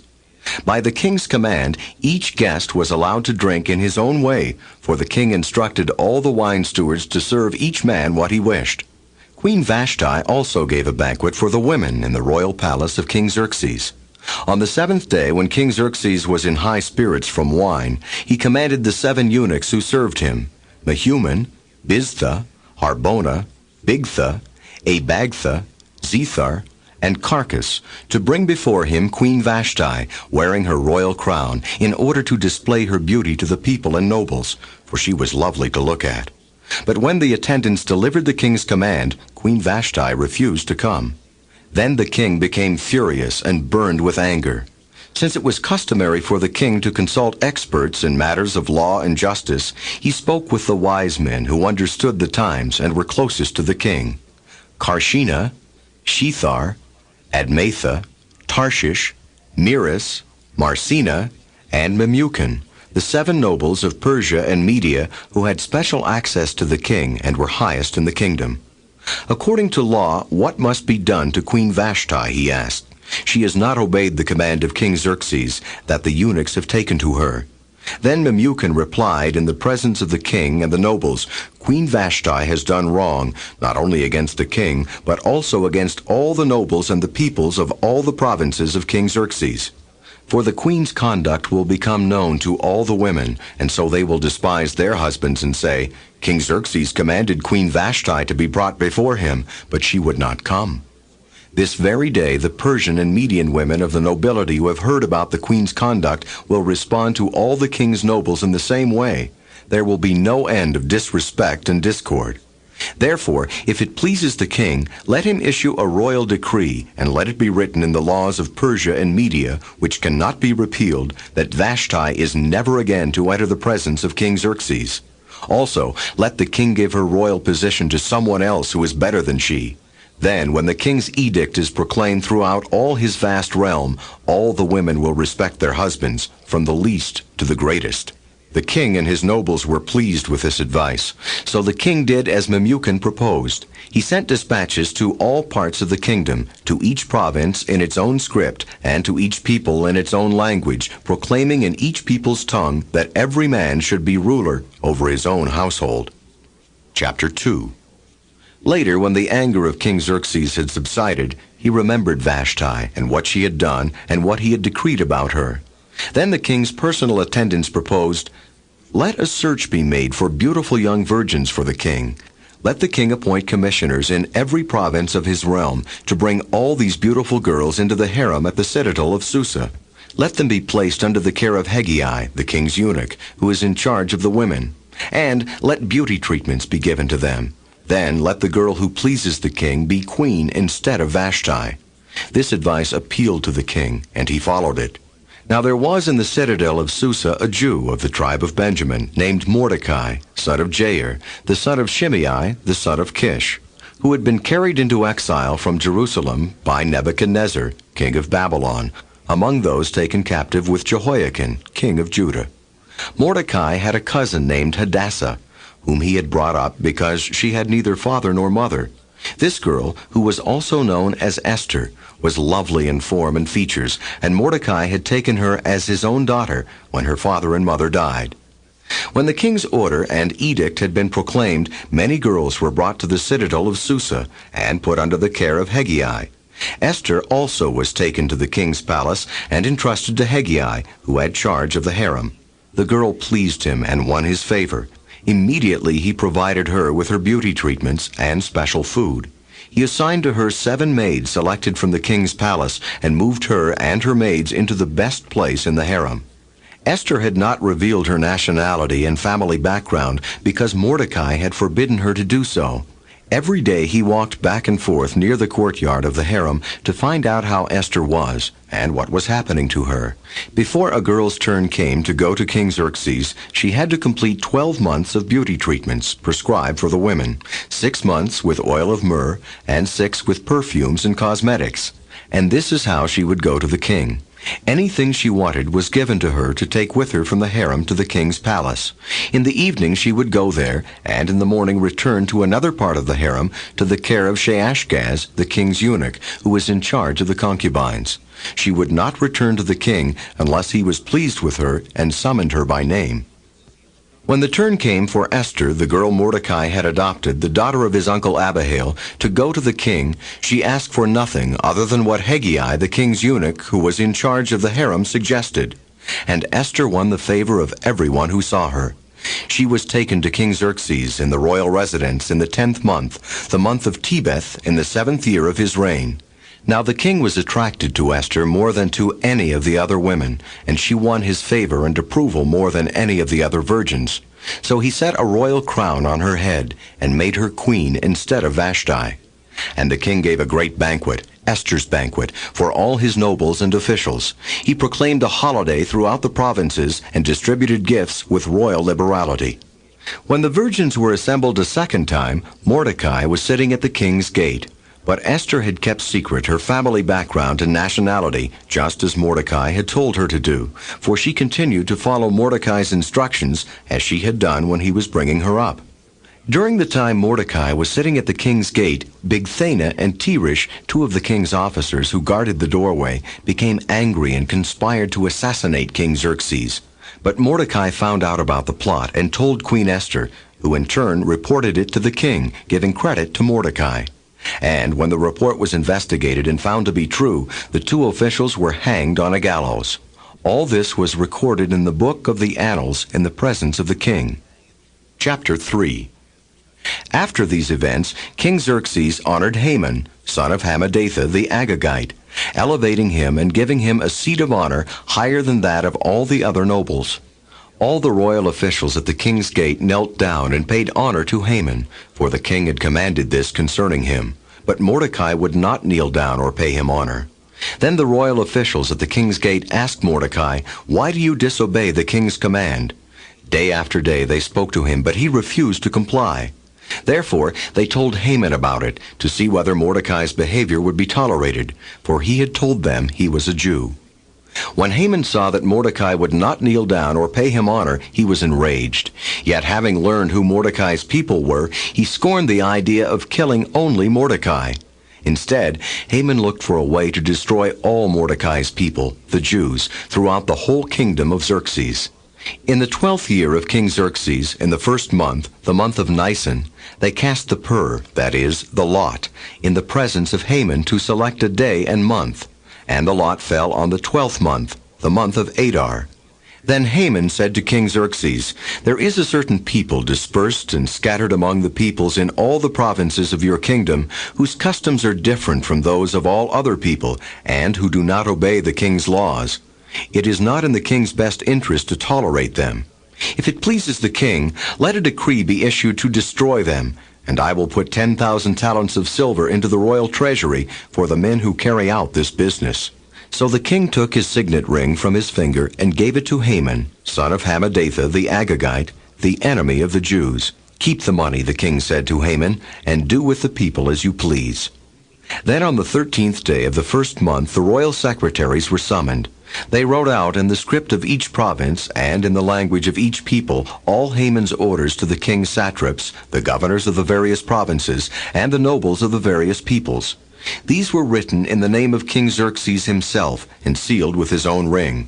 By the king's command, each guest was allowed to drink in his own way, for the king instructed all the wine stewards to serve each man what he wished. Queen Vashti also gave a banquet for the women in the royal palace of King Xerxes. On the 7th day, when King Xerxes was in high spirits from wine, he commanded the 7 eunuchs who served him, Mehuman, Biztha, Harbona, Bigtha, Abagtha, Zethar, and Carcass, to bring before him Queen Vashti, wearing her royal crown, in order to display her beauty to the people and nobles, for she was lovely to look at. But when the attendants delivered the king's command, Queen Vashti refused to come. Then the king became furious and burned with anger. Since it was customary for the king to consult experts in matters of law and justice, he spoke with the wise men who understood the times and were closest to the king. Karshena, Shethar, Admatha, Tarshish, Meres, Marsena, and Memucan, the 7 nobles of Persia and Media who had special access to the king and were highest in the kingdom. According to law, what must be done to Queen Vashti, he asked. She has not obeyed the command of King Xerxes that the eunuchs have taken to her. Then Memucan replied in the presence of the king and the nobles, Queen Vashti has done wrong, not only against the king, but also against all the nobles and the peoples of all the provinces of King Xerxes. For the queen's conduct will become known to all the women, and so they will despise their husbands and say, King Xerxes commanded Queen Vashti to be brought before him, but she would not come. This very day the Persian and Median women of the nobility who have heard about the queen's conduct will respond to all the king's nobles in the same way. there will be no end of disrespect and discord. Therefore, if it pleases the king, let him issue a royal decree, and let it be written in the laws of Persia and Media, which cannot be repealed, that Vashti is never again to enter the presence of King Xerxes. Also, let the king give her royal position to someone else who is better than she. Then, when the king's edict is proclaimed throughout all his vast realm, all the women will respect their husbands, from the least to the greatest. The king and his nobles were pleased with this advice. So the king did as Memucan proposed. He sent dispatches to all parts of the kingdom, to each province in its own script, and to each people in its own language, proclaiming in each people's tongue that every man should be ruler over his own household. Chapter 2. Later, when the anger of King Xerxes had subsided, he remembered Vashti and what she had done and what he had decreed about her. Then the king's personal attendants proposed, "Let a search be made for beautiful young virgins for the king. Let the king appoint commissioners in every province of his realm to bring all these beautiful girls into the harem at the citadel of Susa. Let them be placed under the care of Hegai, the king's eunuch, who is in charge of the women. And let beauty treatments be given to them. Then let the girl who pleases the king be queen instead of Vashti." This advice appealed to the king, and he followed it. Now there was in the citadel of Susa a Jew of the tribe of Benjamin, named Mordecai, son of Jair, the son of Shimei, the son of Kish, who had been carried into exile from Jerusalem by Nebuchadnezzar, king of Babylon, among those taken captive with Jehoiakim, king of Judah. Mordecai had a cousin named Hadassah, whom he had brought up because she had neither father nor mother. This girl, who was also known as Esther, was lovely in form and features, and Mordecai had taken her as his own daughter when her father and mother died. When the king's order and edict had been proclaimed, many girls were brought to the citadel of Susa and put under the care of Hegai. Esther also was taken to the king's palace and entrusted to Hegai, who had charge of the harem. The girl pleased him and won his favor. Immediately he provided her with her beauty treatments and special food. He assigned to her 7 maids selected from the king's palace and moved her and her maids into the best place in the harem. Esther had not revealed her nationality and family background because Mordecai had forbidden her to do so. Every day he walked back and forth near the courtyard of the harem to find out how Esther was and what was happening to her. Before a girl's turn came to go to King Xerxes, she had to complete 12 months of beauty treatments prescribed for the women, 6 months with oil of myrrh, and 6 with perfumes and cosmetics. And this is how she would go to the king. Anything she wanted was given to her to take with her from the harem to the king's palace. In the evening she would go there, and in the morning return to another part of the harem to the care of Sheashgaz, the king's eunuch, who was in charge of the concubines. She would not return to the king unless he was pleased with her and summoned her by name. When the turn came for Esther, the girl Mordecai had adopted, the daughter of his uncle Abihail, to go to the king, she asked for nothing other than what Hegai, the king's eunuch, who was in charge of the harem, suggested. And Esther won the favor of everyone who saw her. She was taken to King Xerxes in the royal residence in the 10th month, the month of Tebeth, in the 7th year of his reign. Now the king was attracted to Esther more than to any of the other women, and she won his favor and approval more than any of the other virgins. So he set a royal crown on her head and made her queen instead of Vashti. And the king gave a great banquet, Esther's banquet, for all his nobles and officials. He proclaimed a holiday throughout the provinces and distributed gifts with royal liberality. When the virgins were assembled a second time, Mordecai was sitting at the king's gate. But Esther had kept secret her family background and nationality, just as Mordecai had told her to do, for she continued to follow Mordecai's instructions as she had done when he was bringing her up. During the time Mordecai was sitting at the king's gate, Bigthana and Teresh, 2 of the king's officers who guarded the doorway, became angry and conspired to assassinate King Xerxes. But Mordecai found out about the plot and told Queen Esther, who in turn reported it to the king, giving credit to Mordecai. And when the report was investigated and found to be true, the 2 officials were hanged on a gallows. All this was recorded in the book of the Annals in the presence of the king. Chapter 3. After these events, King Xerxes honored Haman, son of Hammedatha the Agagite, elevating him and giving him a seat of honor higher than that of all the other nobles. All the royal officials at the king's gate knelt down and paid honor to Haman, for the king had commanded this concerning him. But Mordecai would not kneel down or pay him honor. Then the royal officials at the king's gate asked Mordecai, "Why do you disobey the king's command?" Day after day they spoke to him, but he refused to comply. Therefore they told Haman about it, to see whether Mordecai's behavior would be tolerated, for he had told them he was a Jew. When Haman saw that Mordecai would not kneel down or pay him honor, he was enraged. Yet having learned who Mordecai's people were, he scorned the idea of killing only Mordecai. Instead, Haman looked for a way to destroy all Mordecai's people, the Jews, throughout the whole kingdom of Xerxes. In the 12th year of King Xerxes, in the first month, the month of Nisan, they cast the pur, that is, the lot, in the presence of Haman to select a day and month. And the lot fell on the 12th month, the month of Adar. Then Haman said to King Xerxes, "There is a certain people dispersed and scattered among the peoples in all the provinces of your kingdom, whose customs are different from those of all other people, and who do not obey the king's laws. It is not in the king's best interest to tolerate them. If it pleases the king, let a decree be issued to destroy them, and I will put 10,000 talents of silver into the royal treasury for the men who carry out this business." So the king took his signet ring from his finger and gave it to Haman, son of Hammedatha the Agagite, the enemy of the Jews. "Keep the money," the king said to Haman, "and do with the people as you please." Then on the 13th day of the first month the royal secretaries were summoned. They wrote out in the script of each province and in the language of each people all Haman's orders to the king's satraps, the governors of the various provinces, and the nobles of the various peoples. These were written in the name of King Xerxes himself and sealed with his own ring.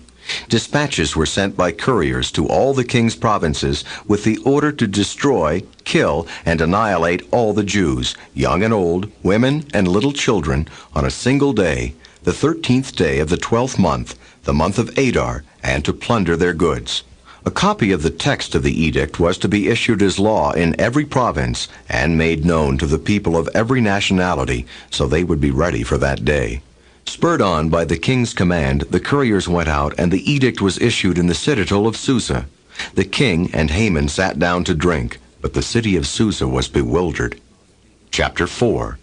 Dispatches were sent by couriers to all the king's provinces with the order to destroy, kill, and annihilate all the Jews, young and old, women and little children, on a single day, the 13th day of the 12th month, the month of Adar, and to plunder their goods. A copy of the text of the edict was to be issued as law in every province and made known to the people of every nationality, so they would be ready for that day. Spurred on by the king's command, the couriers went out, and the edict was issued in the citadel of Susa. The king and Haman sat down to drink, but the city of Susa was bewildered. Chapter 4.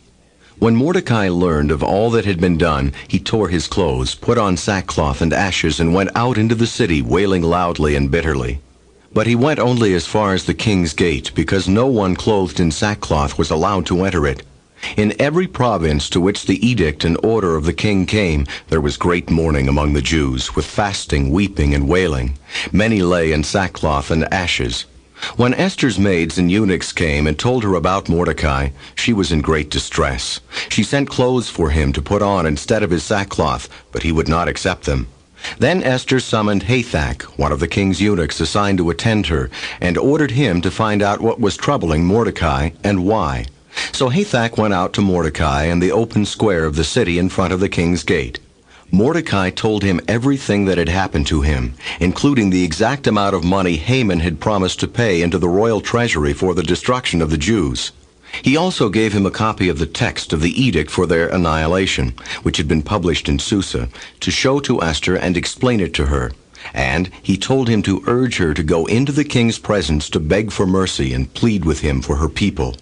When Mordecai learned of all that had been done, he tore his clothes, put on sackcloth and ashes, and went out into the city, wailing loudly and bitterly. But he went only as far as the king's gate, because no one clothed in sackcloth was allowed to enter it. In every province to which the edict and order of the king came, there was great mourning among the Jews, with fasting, weeping, and wailing. Many lay in sackcloth and ashes. When Esther's maids and eunuchs came and told her about Mordecai, she was in great distress. She sent clothes for him to put on instead of his sackcloth, but he would not accept them. Then Esther summoned Hathach, one of the king's eunuchs assigned to attend her, and ordered him to find out what was troubling Mordecai and why. So Hathach went out to Mordecai in the open square of the city in front of the king's gate. Mordecai told him everything that had happened to him, including the exact amount of money Haman had promised to pay into the royal treasury for the destruction of the Jews. He also gave him a copy of the text of the edict for their annihilation, which had been published in Susa, to show to Esther and explain it to her. And he told him to urge her to go into the king's presence to beg for mercy and plead with him for her people.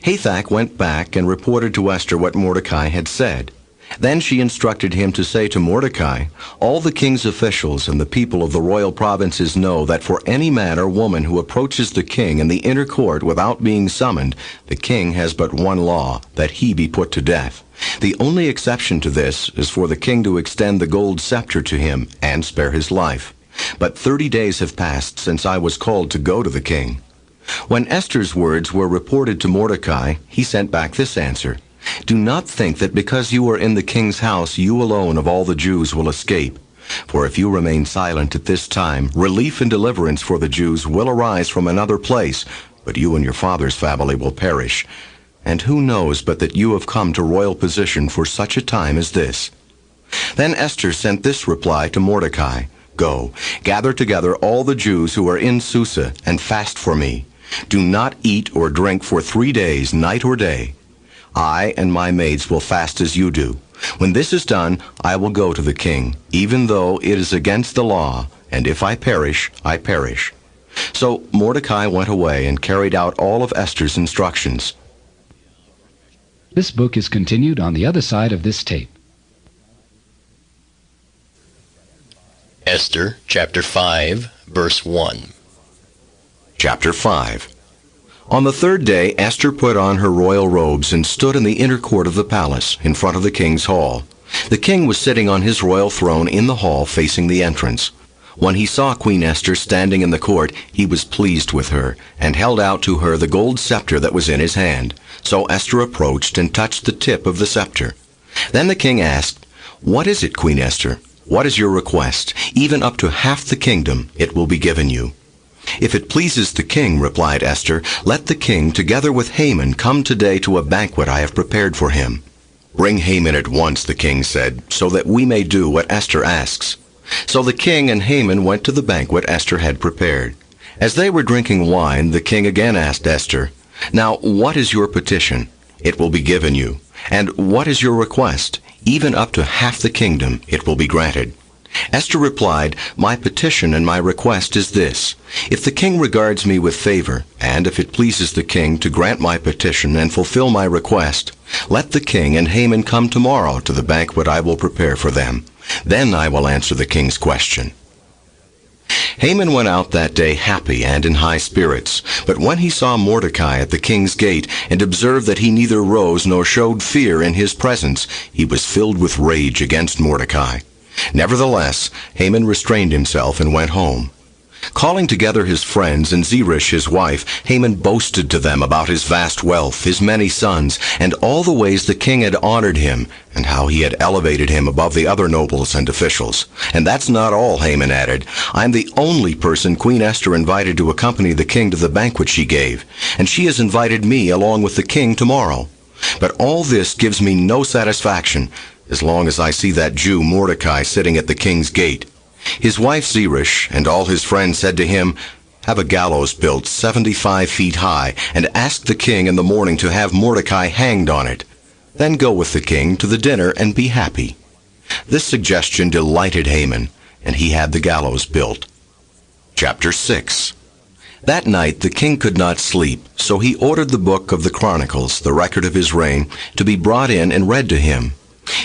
Hathach went back and reported to Esther what Mordecai had said. Then she instructed him to say to Mordecai, "All the king's officials and the people of the royal provinces know that for any man or woman who approaches the king in the inner court without being summoned, the king has but one law, that he be put to death. The only exception to this is for the king to extend the gold scepter to him and spare his life. But 30 days have passed since I was called to go to the king." When Esther's words were reported to Mordecai, he sent back this answer: "Do not think that because you are in the king's house, you alone of all the Jews will escape. For if you remain silent at this time, relief and deliverance for the Jews will arise from another place, but you and your father's family will perish. And who knows but that you have come to royal position for such a time as this?" Then Esther sent this reply to Mordecai: "Go, gather together all the Jews who are in Susa, and fast for me. Do not eat or drink for 3 days, night or day. I and my maids will fast as you do. When this is done, I will go to the king, even though it is against the law, and if I perish, I perish." So Mordecai went away and carried out all of Esther's instructions. This book is continued on the other side of this tape. Esther chapter 5, verse 1. Chapter 5. On the third day, Esther put on her royal robes and stood in the inner court of the palace, in front of the king's hall. The king was sitting on his royal throne in the hall facing the entrance. When he saw Queen Esther standing in the court, he was pleased with her, and held out to her the gold scepter that was in his hand. So Esther approached and touched the tip of the scepter. Then the king asked, "What is it, Queen Esther? What is your request? Even up to half the kingdom it will be given you." "If it pleases the king," replied Esther, "let the king, together with Haman, come today to a banquet I have prepared for him." "Bring Haman at once," the king said, "so that we may do what Esther asks." So the king and Haman went to the banquet Esther had prepared. As they were drinking wine, the king again asked Esther, "Now, what is your petition? It will be given you. And what is your request? Even up to half the kingdom it will be granted." Esther replied, "My petition and my request is this. If the king regards me with favor, and if it pleases the king to grant my petition and fulfill my request, let the king and Haman come tomorrow to the banquet I will prepare for them. Then I will answer the king's question." Haman went out that day happy and in high spirits. But when he saw Mordecai at the king's gate, and observed that he neither rose nor showed fear in his presence, he was filled with rage against Mordecai. Nevertheless, Haman restrained himself and went home. Calling together his friends and Zeresh his wife, Haman boasted to them about his vast wealth, his many sons, and all the ways the king had honored him, and how he had elevated him above the other nobles and officials. "And that's not all," Haman added. "I'm the only person Queen Esther invited to accompany the king to the banquet she gave, and she has invited me along with the king tomorrow. But all this gives me no satisfaction, as long as I see that Jew Mordecai sitting at the king's gate." His wife Zeresh and all his friends said to him, "Have a gallows built 75 feet high, and ask the king in the morning to have Mordecai hanged on it. Then go with the king to the dinner and be happy." This suggestion delighted Haman, and he had the gallows built. Chapter 6. That night the king could not sleep, so he ordered the book of the Chronicles, the record of his reign, to be brought in and read to him.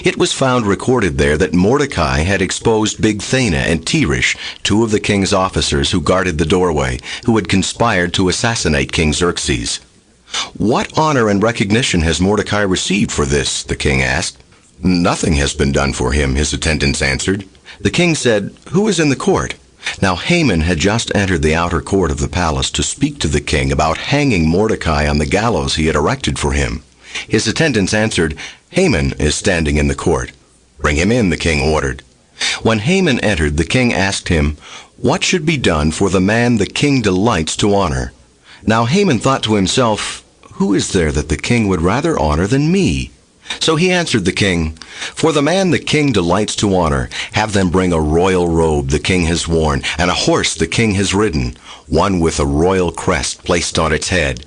It was found recorded there that Mordecai had exposed Bigthana and Teresh, two of the king's officers who guarded the doorway, who had conspired to assassinate King Xerxes. "What honor and recognition has Mordecai received for this?" the king asked. "Nothing has been done for him," his attendants answered. The king said, "Who is in the court?" Now Haman had just entered the outer court of the palace to speak to the king about hanging Mordecai on the gallows he had erected for him. His attendants answered, "Haman is standing in the court." "Bring him in," the king ordered. When Haman entered, the king asked him, "What should be done for the man the king delights to honor?" Now Haman thought to himself, "Who is there that the king would rather honor than me?" So he answered the king, "For the man the king delights to honor, have them bring a royal robe the king has worn, and a horse the king has ridden, one with a royal crest placed on its head.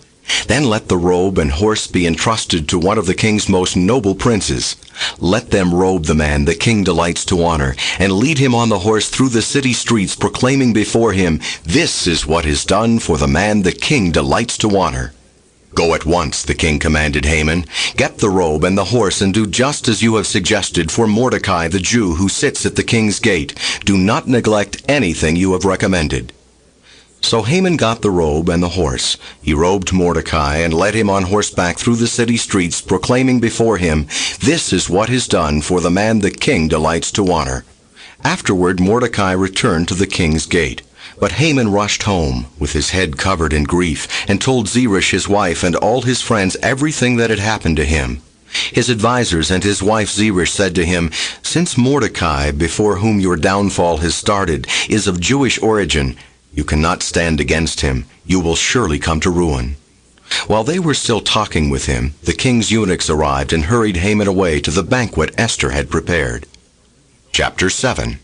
Then let the robe and horse be entrusted to one of the king's most noble princes. Let them robe the man the king delights to honor, and lead him on the horse through the city streets, proclaiming before him, 'This is what is done for the man the king delights to honor.'" "Go at once," the king commanded Haman. "Get the robe and the horse, and do just as you have suggested for Mordecai the Jew who sits at the king's gate. Do not neglect anything you have recommended." So Haman got the robe and the horse. He robed Mordecai and led him on horseback through the city streets, proclaiming before him, "This is what is done for the man the king delights to honor." Afterward Mordecai returned to the king's gate. But Haman rushed home, with his head covered in grief, and told Zeresh his wife and all his friends everything that had happened to him. His advisers and his wife Zeresh said to him, "Since Mordecai, before whom your downfall has started, is of Jewish origin, you cannot stand against him. You will surely come to ruin." While they were still talking with him, the king's eunuchs arrived and hurried Haman away to the banquet Esther had prepared. Chapter 7.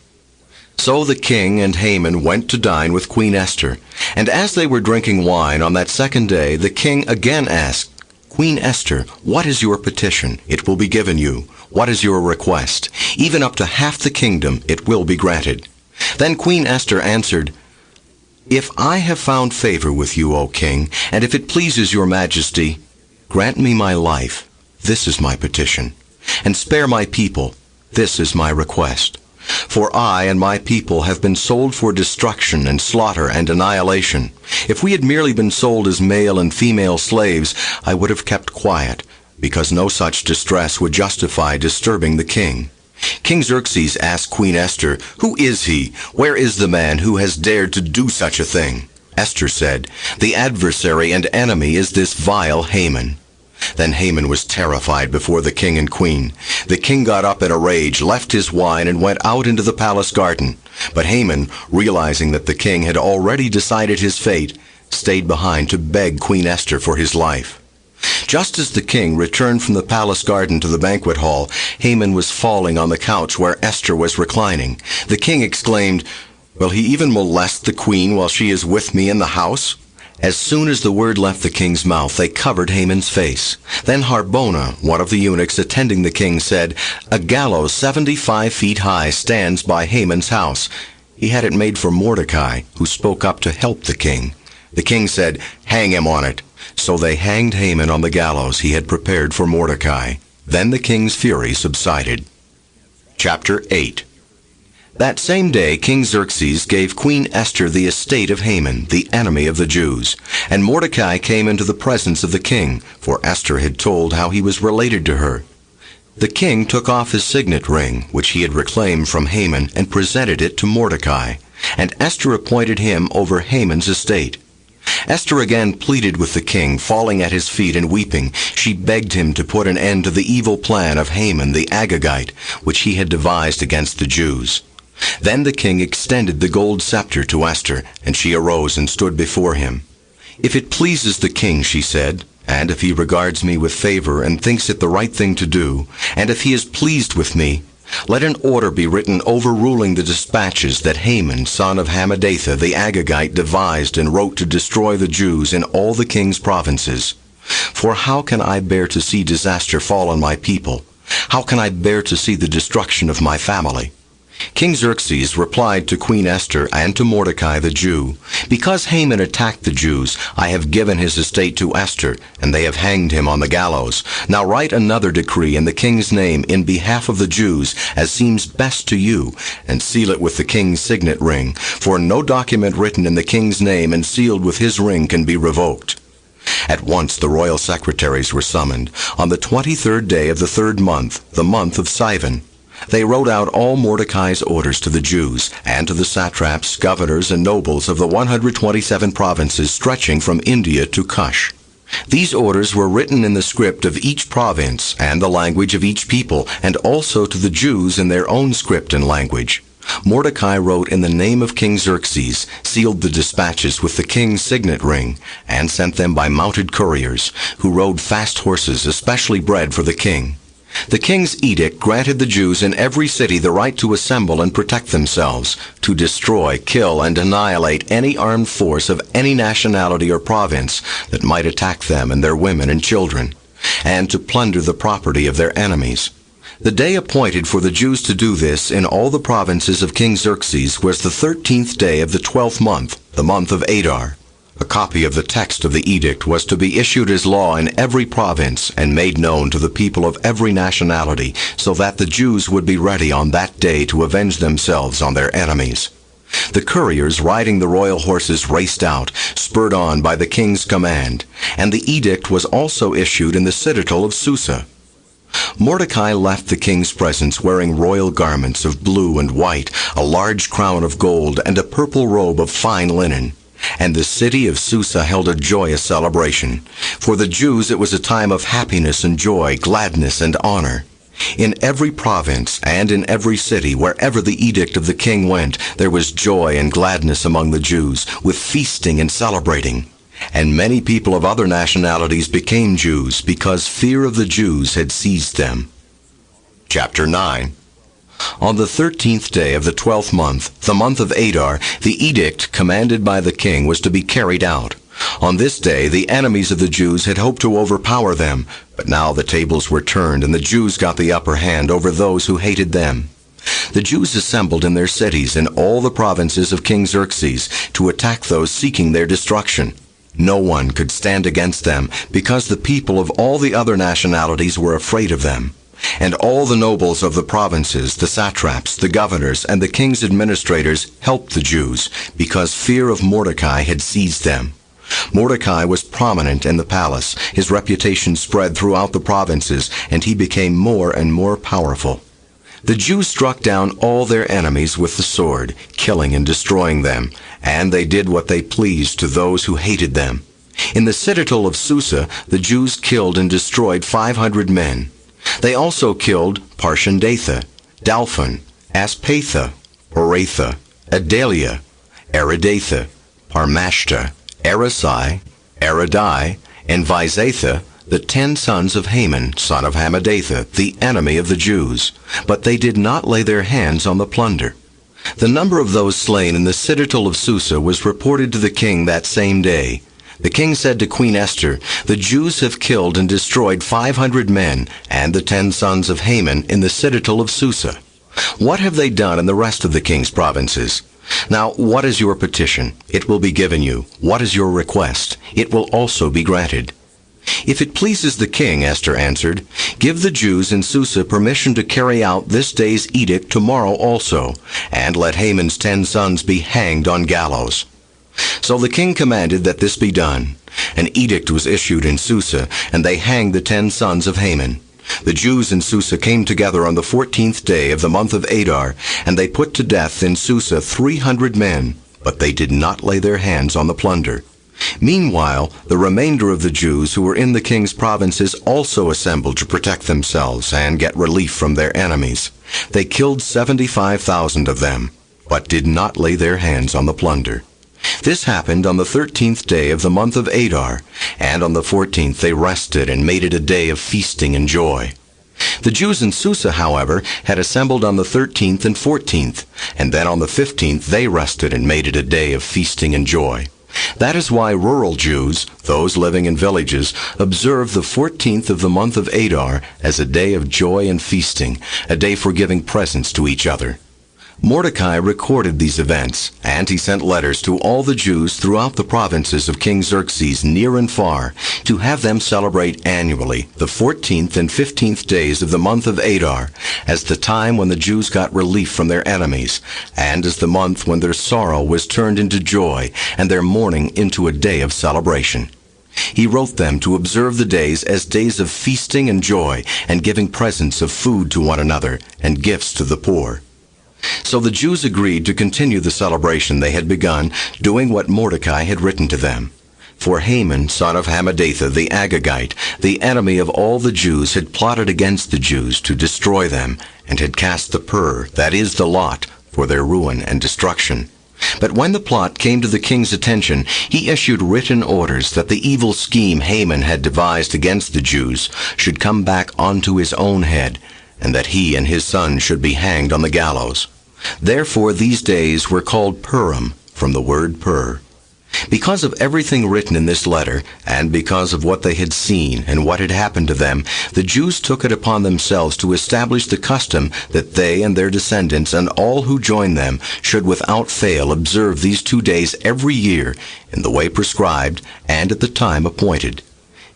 So the king and Haman went to dine with Queen Esther. And as they were drinking wine on that second day, the king again asked, "Queen Esther, what is your petition? It will be given you. What is your request? Even up to half the kingdom it will be granted." Then Queen Esther answered, "If I have found favor with you, O king, and if it pleases your majesty, grant me my life. This is my petition. And spare my people. This is my request. For I and my people have been sold for destruction and slaughter and annihilation. If we had merely been sold as male and female slaves, I would have kept quiet, because no such distress would justify disturbing the king." King Xerxes asked Queen Esther, "Who is he? Where is the man who has dared to do such a thing?" Esther said, "The adversary and enemy is this vile Haman." Then Haman was terrified before the king and queen. The king got up in a rage, left his wine, and went out into the palace garden. But Haman, realizing that the king had already decided his fate, stayed behind to beg Queen Esther for his life. Just as the king returned from the palace garden to the banquet hall, Haman was falling on the couch where Esther was reclining. The king exclaimed, "Will he even molest the queen while she is with me in the house?" As soon as the word left the king's mouth, they covered Haman's face. Then Harbona, one of the eunuchs attending the king, said, "A gallows 75 feet high stands by Haman's house." He had it made for Mordecai, who spoke up to help the king. The king said, "Hang him on it." So they hanged Haman on the gallows he had prepared for Mordecai. Then the king's fury subsided. Chapter 8. That same day King Xerxes gave Queen Esther the estate of Haman, the enemy of the Jews. And Mordecai came into the presence of the king, for Esther had told how he was related to her. The king took off his signet ring, which he had reclaimed from Haman, and presented it to Mordecai. And Esther appointed him over Haman's estate. Esther again pleaded with the king, falling at his feet and weeping. She begged him to put an end to the evil plan of Haman the Agagite, which he had devised against the Jews. Then the king extended the gold scepter to Esther, and she arose and stood before him. "If it pleases the king," she said, "and if he regards me with favor and thinks it the right thing to do, and if he is pleased with me, let an order be written overruling the dispatches that Haman, son of Hammedatha the Agagite, devised and wrote to destroy the Jews in all the king's provinces. For how can I bear to see disaster fall on my people? How can I bear to see the destruction of my family?" King Xerxes replied to Queen Esther and to Mordecai the Jew, "Because Haman attacked the Jews, I have given his estate to Esther, and they have hanged him on the gallows. Now write another decree in the king's name in behalf of the Jews, as seems best to you, and seal it with the king's signet ring, for no document written in the king's name and sealed with his ring can be revoked." At once the royal secretaries were summoned, on the 23rd day of the 3rd month, the month of Sivan. They wrote out all Mordecai's orders to the Jews, and to the satraps, governors, and nobles of the 127 provinces stretching from India to Cush. These orders were written in the script of each province, and the language of each people, and also to the Jews in their own script and language. Mordecai wrote in the name of King Xerxes, sealed the dispatches with the king's signet ring, and sent them by mounted couriers, who rode fast horses especially bred for the king. The king's edict granted the Jews in every city the right to assemble and protect themselves, to destroy, kill, and annihilate any armed force of any nationality or province that might attack them and their women and children, and to plunder the property of their enemies. The day appointed for the Jews to do this in all the provinces of King Xerxes was the 13th day of the 12th month, the month of Adar. A copy of the text of the edict was to be issued as law in every province and made known to the people of every nationality, so that the Jews would be ready on that day to avenge themselves on their enemies. The couriers riding the royal horses raced out, spurred on by the king's command, and the edict was also issued in the citadel of Susa. Mordecai left the king's presence wearing royal garments of blue and white, a large crown of gold, and a purple robe of fine linen. And the city of Susa held a joyous celebration. For the Jews it was a time of happiness and joy, gladness and honor. In every province and in every city, wherever the edict of the king went, there was joy and gladness among the Jews, with feasting and celebrating. And many people of other nationalities became Jews, because fear of the Jews had seized them. Chapter 9. On the 13th day of the 12th month, the month of Adar, the edict commanded by the king was to be carried out. On this day, the enemies of the Jews had hoped to overpower them, but now the tables were turned and the Jews got the upper hand over those who hated them. The Jews assembled in their cities in all the provinces of King Xerxes to attack those seeking their destruction. No one could stand against them, because the people of all the other nationalities were afraid of them. And all the nobles of the provinces, the satraps, the governors, and the king's administrators helped the Jews, because fear of Mordecai had seized them. Mordecai was prominent in the palace. His reputation spread throughout the provinces, and he became more and more powerful. The Jews struck down all their enemies with the sword, killing and destroying them, and they did what they pleased to those who hated them. In the citadel of Susa, the Jews killed and destroyed 500 men. They also killed Parshandatha, Dalphon, Aspatha, Oratha, Adalia, Aridatha, Parmashta, Arasai, Aradai, and Visatha, the 10 sons of Haman, son of Hammedatha, the enemy of the Jews. But they did not lay their hands on the plunder. The number of those slain in the citadel of Susa was reported to the king that same day. The king said to Queen Esther, "The Jews have killed and destroyed 500 men and the 10 sons of Haman in the citadel of Susa. What have they done in the rest of the king's provinces? Now, what is your petition? It will be given you. What is your request? It will also be granted." "If it pleases the king," Esther answered, "give the Jews in Susa permission to carry out this day's edict tomorrow also, and let Haman's 10 sons be hanged on gallows." So the king commanded that this be done. An edict was issued in Susa, and they hanged the 10 sons of Haman. The Jews in Susa came together on the 14th day of the month of Adar, and they put to death in Susa 300 men, but they did not lay their hands on the plunder. Meanwhile, the remainder of the Jews who were in the king's provinces also assembled to protect themselves and get relief from their enemies. They killed 75,000 of them, but did not lay their hands on the plunder. This happened on the 13th day of the month of Adar, and on the 14th they rested and made it a day of feasting and joy. The Jews in Susa, however, had assembled on the 13th and 14th, and then on the 15th they rested and made it a day of feasting and joy. That is why rural Jews, those living in villages, observe the 14th of the month of Adar as a day of joy and feasting, a day for giving presents to each other. Mordecai recorded these events, and he sent letters to all the Jews throughout the provinces of King Xerxes, near and far, to have them celebrate annually the 14th and 15th days of the month of Adar, as the time when the Jews got relief from their enemies, and as the month when their sorrow was turned into joy, and their mourning into a day of celebration. He wrote them to observe the days as days of feasting and joy, and giving presents of food to one another, and gifts to the poor. So the Jews agreed to continue the celebration they had begun, doing what Mordecai had written to them. For Haman, son of Hammedatha, the Agagite, the enemy of all the Jews, had plotted against the Jews to destroy them, and had cast the pur, that is the lot, for their ruin and destruction. But when the plot came to the king's attention, he issued written orders that the evil scheme Haman had devised against the Jews should come back onto his own head, and that he and his son should be hanged on the gallows. Therefore these days were called Purim, from the word pur. Because of everything written in this letter, and because of what they had seen and what had happened to them, the Jews took it upon themselves to establish the custom that they and their descendants and all who join them should without fail observe these 2 days every year in the way prescribed and at the time appointed.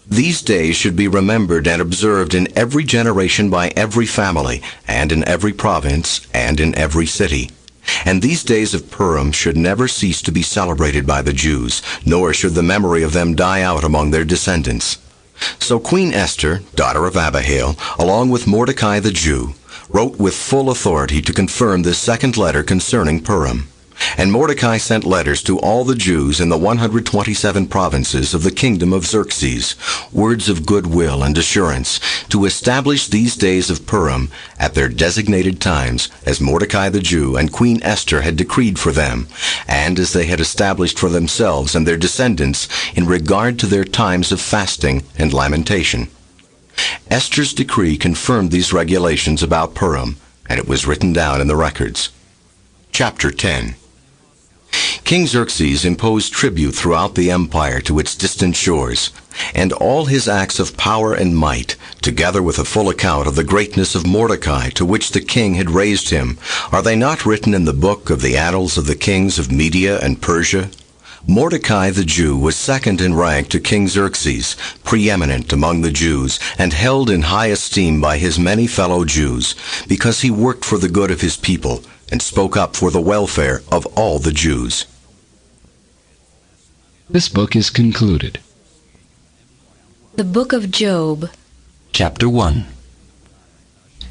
These days should be remembered and observed in every generation by every family, and in every province, and in every city. And these days of Purim should never cease to be celebrated by the Jews, nor should the memory of them die out among their descendants. So Queen Esther, daughter of Abihail, along with Mordecai the Jew, wrote with full authority to confirm this second letter concerning Purim. And Mordecai sent letters to all the Jews in the 127 provinces of the kingdom of Xerxes, words of goodwill and assurance, to establish these days of Purim at their designated times, as Mordecai the Jew and Queen Esther had decreed for them, and as they had established for themselves and their descendants in regard to their times of fasting and lamentation. Esther's decree confirmed these regulations about Purim, and it was written down in the records. Chapter 10. King Xerxes imposed tribute throughout the empire to its distant shores, and all his acts of power and might, together with a full account of the greatness of Mordecai to which the king had raised him, are they not written in the book of the annals of the kings of Media and Persia? Mordecai the Jew was second in rank to King Xerxes, preeminent among the Jews, and held in high esteem by his many fellow Jews, because he worked for the good of his people, and spoke up for the welfare of all the Jews. This book is concluded. The Book of Job. Chapter 1.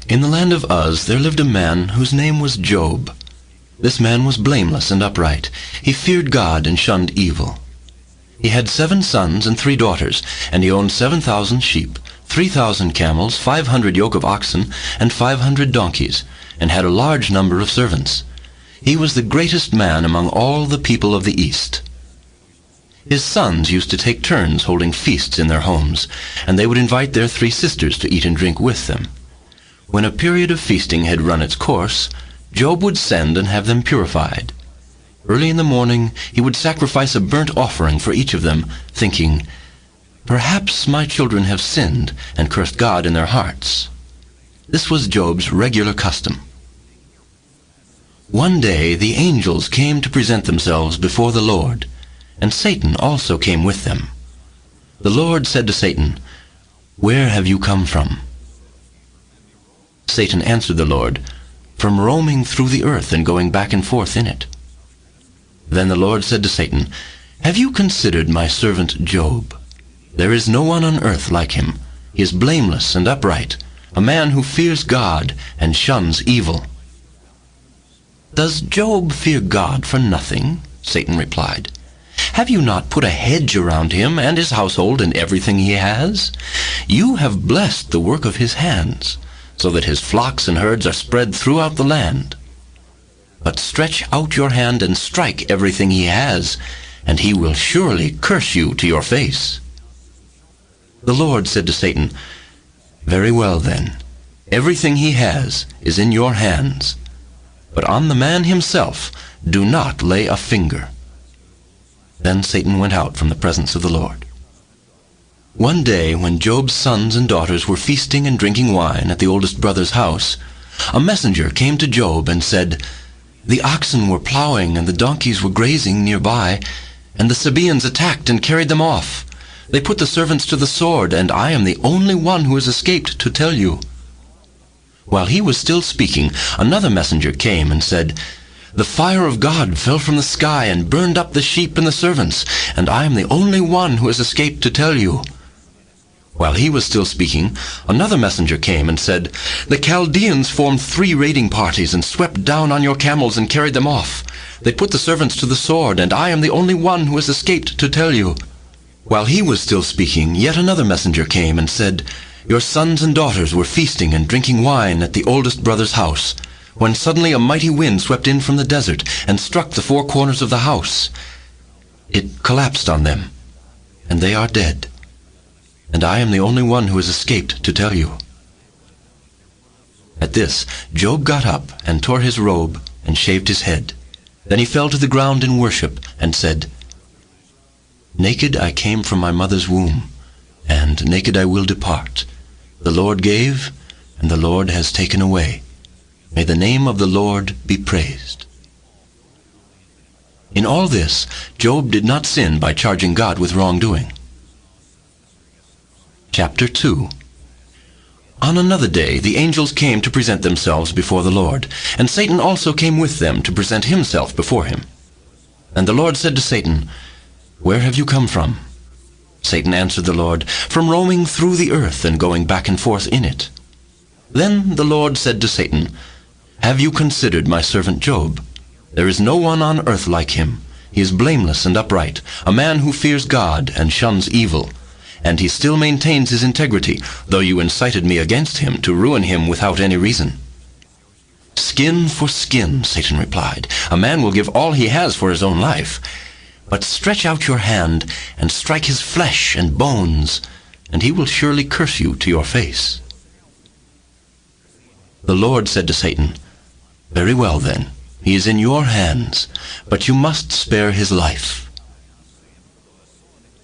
In the land of Uz there lived a man whose name was Job. This man was blameless and upright. He feared God and shunned evil. He had 7 sons and 3 daughters, and he owned 7,000 sheep, 3,000 camels, 500 yoke of oxen, and 500 donkeys, and had a large number of servants. He was the greatest man among all the people of the East. His sons used to take turns holding feasts in their homes, and they would invite their 3 sisters to eat and drink with them. When a period of feasting had run its course, Job would send and have them purified. Early in the morning he would sacrifice a burnt offering for each of them, thinking, "Perhaps my children have sinned and cursed God in their hearts." This was Job's regular custom. One day the angels came to present themselves before the Lord, and Satan also came with them. The Lord said to Satan, "Where have you come from?" Satan answered the Lord, "From roaming through the earth and going back and forth in it." Then the Lord said to Satan, "Have you considered my servant Job? There is no one on earth like him. He is blameless and upright, a man who fears God and shuns evil." "Does Job fear God for nothing?" Satan replied. "Have you not put a hedge around him and his household and everything he has? You have blessed the work of his hands, so that his flocks and herds are spread throughout the land. But stretch out your hand and strike everything he has, and he will surely curse you to your face." The Lord said to Satan, "Very well then, everything he has is in your hands, but on the man himself do not lay a finger." Then Satan went out from the presence of the Lord. One day, when Job's sons and daughters were feasting and drinking wine at the oldest brother's house, a messenger came to Job and said, "The oxen were plowing and the donkeys were grazing nearby, and the Sabaeans attacked and carried them off. They put the servants to the sword, and I am the only one who has escaped to tell you." While he was still speaking, another messenger came and said, "The fire of God fell from the sky and burned up the sheep and the servants, and I am the only one who has escaped to tell you." While he was still speaking, another messenger came and said, "The Chaldeans formed 3 raiding parties and swept down on your camels and carried them off. They put the servants to the sword, and I am the only one who has escaped to tell you." While he was still speaking, yet another messenger came and said, "Your sons and daughters were feasting and drinking wine at the oldest brother's house, when suddenly a mighty wind swept in from the desert and struck the 4 corners of the house. It collapsed on them, and they are dead. And I am the only one who has escaped to tell you." At this, Job got up and tore his robe and shaved his head. Then he fell to the ground in worship and said, "Naked I came from my mother's womb, and naked I will depart. The Lord gave, and the Lord has taken away. May the name of the Lord be praised." In all this, Job did not sin by charging God with wrongdoing. Chapter 2. On another day the angels came to present themselves before the Lord, and Satan also came with them to present himself before him. And the Lord said to Satan, "Where have you come from?" Satan answered the Lord, "From roaming through the earth and going back and forth in it." Then the Lord said to Satan, "Have you considered my servant Job? There is no one on earth like him. He is blameless and upright, a man who fears God and shuns evil. And he still maintains his integrity, though you incited me against him to ruin him without any reason." "Skin for skin," Satan replied. "A man will give all he has for his own life. But stretch out your hand and strike his flesh and bones, and he will surely curse you to your face." The Lord said to Satan, "Very well then, He is in your hands, but you must spare his life."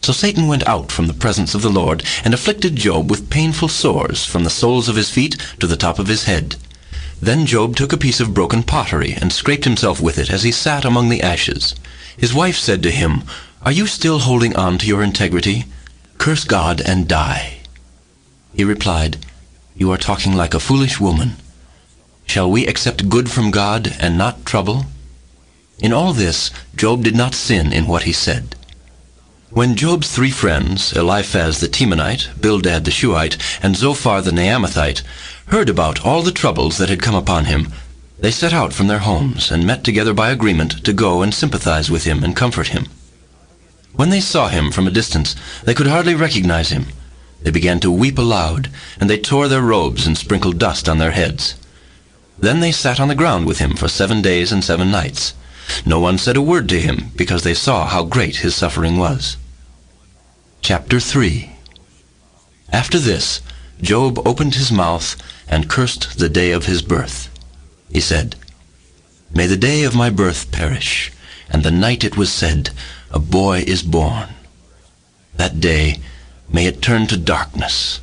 So Satan went out from the presence of the Lord and afflicted Job with painful sores from the soles of his feet to the top of his head. Then Job took a piece of broken pottery and scraped himself with it as he sat among the ashes. His wife said to him, "Are you still holding on to your integrity? Curse God and die." He replied, "You are talking like a foolish woman. Shall we accept good from God and not trouble?" In all this, Job did not sin in what he said. When Job's 3 friends, Eliphaz the Temanite, Bildad the Shuhite, and Zophar the Naamathite, heard about all the troubles that had come upon him, they set out from their homes and met together by agreement to go and sympathize with him and comfort him. When they saw him from a distance, they could hardly recognize him. They began to weep aloud, and they tore their robes and sprinkled dust on their heads. Then they sat on the ground with him for 7 days and 7 nights. No one said a word to him, because they saw how great his suffering was. Chapter 3. After this, Job opened his mouth and cursed the day of his birth. He said, "May the day of my birth perish, and the night it was said, 'A boy is born.' That day, may it turn to darkness.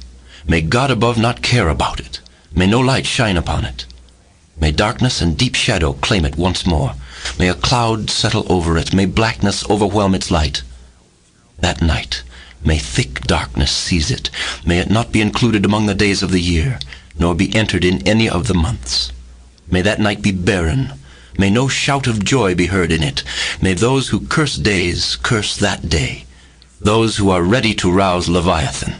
May God above not care about it. May no light shine upon it. May darkness and deep shadow claim it once more. May a cloud settle over it. May blackness overwhelm its light. That night, may thick darkness seize it. May it not be included among the days of the year, nor be entered in any of the months. May that night be barren. May no shout of joy be heard in it. May those who curse days curse that day, those who are ready to rouse Leviathan.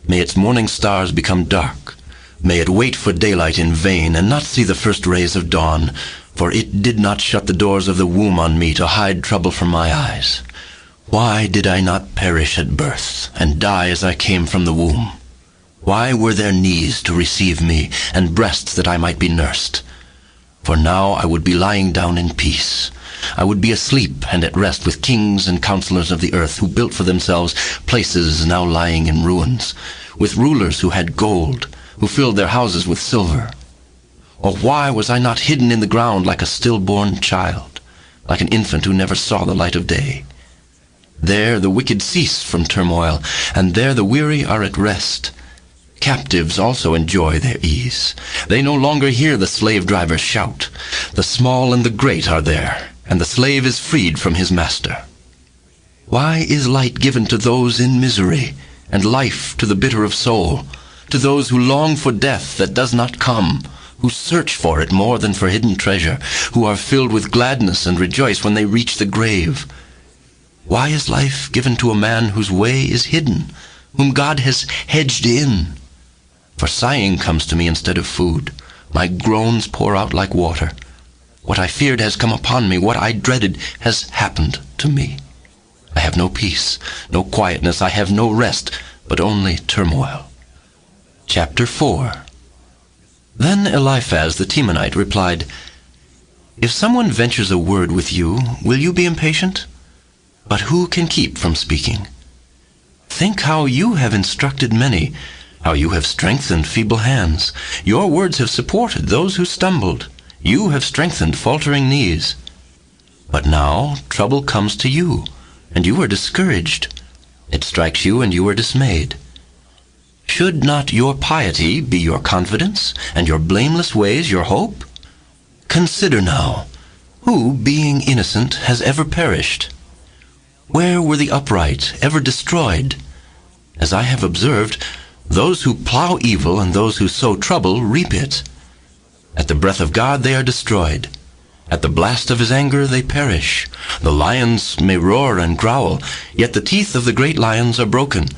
May its morning stars become dark. May it wait for daylight in vain, and not see the first rays of dawn. For it did not shut the doors of the womb on me to hide trouble from my eyes. Why did I not perish at birth, and die as I came from the womb? Why were there knees to receive me, and breasts that I might be nursed? For now I would be lying down in peace. I would be asleep and at rest with kings and counselors of the earth, who built for themselves places now lying in ruins, with rulers who had gold, who filled their houses with silver. Or why was I not hidden in the ground like a stillborn child, like an infant who never saw the light of day? There the wicked cease from turmoil, and there the weary are at rest. Captives also enjoy their ease. They no longer hear the slave drivers shout. The small and the great are there, and the slave is freed from his master. Why is light given to those in misery, and life to the bitter of soul, to those who long for death that does not come, who search for it more than for hidden treasure, who are filled with gladness and rejoice when they reach the grave? Why is life given to a man whose way is hidden, whom God has hedged in? For sighing comes to me instead of food. My groans pour out like water. What I feared has come upon me. What I dreaded has happened to me. I have no peace, no quietness. I have no rest, but only turmoil. Chapter 4. Then Eliphaz the Temanite replied, "If someone ventures a word with you, will you be impatient? But who can keep from speaking? Think how you have instructed many, how you have strengthened feeble hands. Your words have supported those who stumbled. You have strengthened faltering knees. But now trouble comes to you, and you are discouraged. It strikes you, and you are dismayed. Should not your piety be your confidence, and your blameless ways your hope? Consider now, who, being innocent, has ever perished? Where were the upright ever destroyed? As I have observed, those who plow evil and those who sow trouble reap it. At the breath of God they are destroyed. At the blast of his anger they perish. The lions may roar and growl, yet the teeth of the great lions are broken.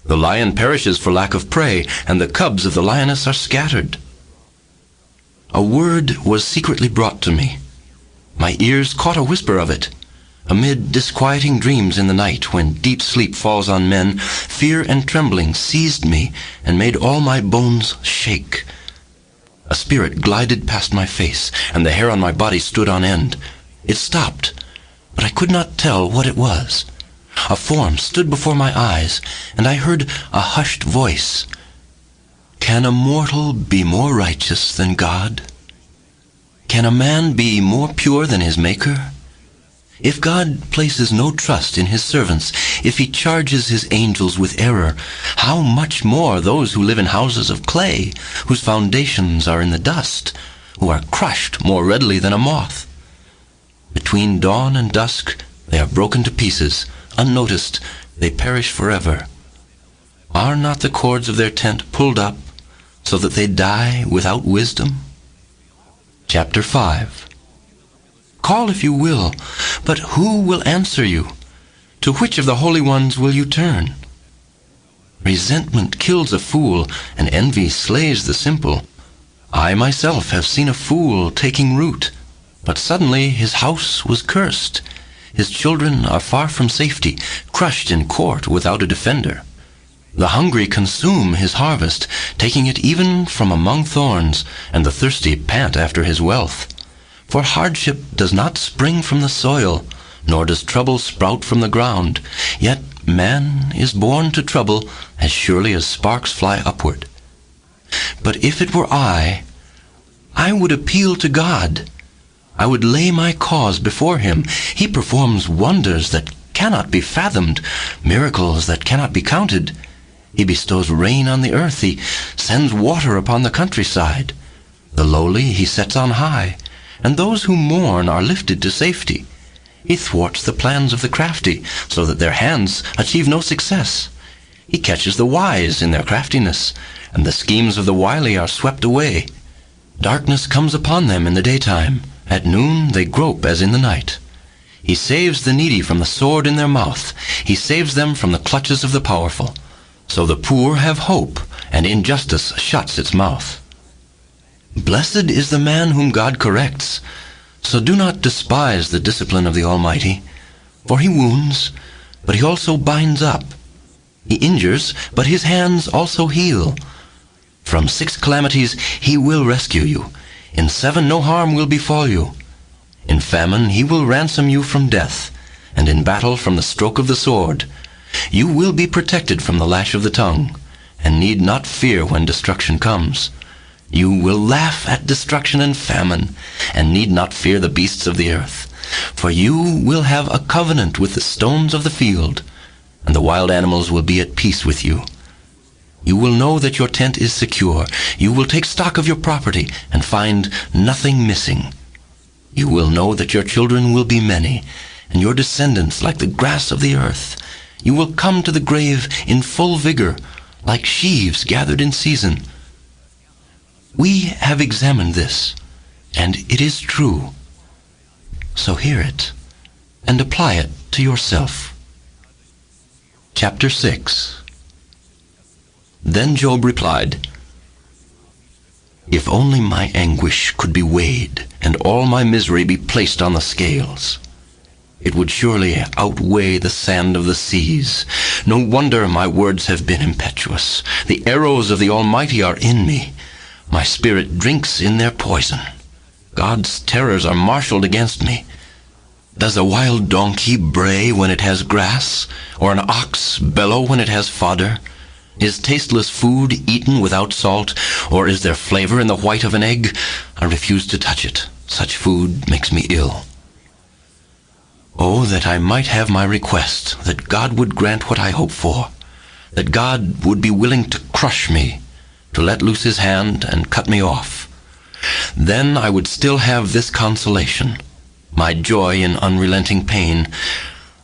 The lion perishes for lack of prey, and the cubs of the lioness are scattered. A word was secretly brought to me. My ears caught a whisper of it. Amid disquieting dreams in the night, when deep sleep falls on men, fear and trembling seized me and made all my bones shake. A spirit glided past my face, and the hair on my body stood on end. It stopped, but I could not tell what it was. A form stood before my eyes, and I heard a hushed voice. "Can a mortal be more righteous than God? Can a man be more pure than his Maker? If God places no trust in his servants, if he charges his angels with error, how much more those who live in houses of clay, whose foundations are in the dust, who are crushed more readily than a moth? Between dawn and dusk they are broken to pieces. Unnoticed, they perish forever. Are not the cords of their tent pulled up, so that they die without wisdom? Chapter 5. Call if you will, but who will answer you? To which of the holy ones will you turn? Resentment kills a fool, and envy slays the simple. I myself have seen a fool taking root, but suddenly his house was cursed. His children are far from safety, crushed in court without a defender. The hungry consume his harvest, taking it even from among thorns, and the thirsty pant after his wealth. For hardship does not spring from the soil, nor does trouble sprout from the ground. Yet man is born to trouble as surely as sparks fly upward. But if it were I would appeal to God. I would lay my cause before him. He performs wonders that cannot be fathomed, miracles that cannot be counted. He bestows rain on the earth. He sends water upon the countryside. The lowly he sets on high, and those who mourn are lifted to safety. He thwarts the plans of the crafty, so that their hands achieve no success. He catches the wise in their craftiness, and the schemes of the wily are swept away. Darkness comes upon them in the daytime. At noon they grope as in the night. He saves the needy from the sword in their mouth. He saves them from the clutches of the powerful. So the poor have hope, and injustice shuts its mouth. Blessed is the man whom God corrects. So do not despise the discipline of the Almighty. For he wounds, but he also binds up. He injures, but his hands also heal. From 6 calamities he will rescue you. In 7 no harm will befall you. In famine he will ransom you from death, and in battle from the stroke of the sword. You will be protected from the lash of the tongue, and need not fear when destruction comes. You will laugh at destruction and famine, and need not fear the beasts of the earth. For you will have a covenant with the stones of the field, and the wild animals will be at peace with you. You will know that your tent is secure. You will take stock of your property, and find nothing missing. You will know that your children will be many, and your descendants like the grass of the earth. You will come to the grave in full vigor, like sheaves gathered in season. We have examined this, and it is true. So hear it, and apply it to yourself. Chapter 6. Then Job replied, If only my anguish could be weighed, and all my misery be placed on the scales, it would surely outweigh the sand of the seas. No wonder my words have been impetuous. The arrows of the Almighty are in me. My spirit drinks in their poison. God's terrors are marshaled against me. Does a wild donkey bray when it has grass, or an ox bellow when it has fodder? Is tasteless food eaten without salt, or is there flavor in the white of an egg? I refuse to touch it. Such food makes me ill. Oh, that I might have my request, that God would grant what I hope for, that God would be willing to crush me, to let loose his hand and cut me off. Then I would still have this consolation, my joy in unrelenting pain,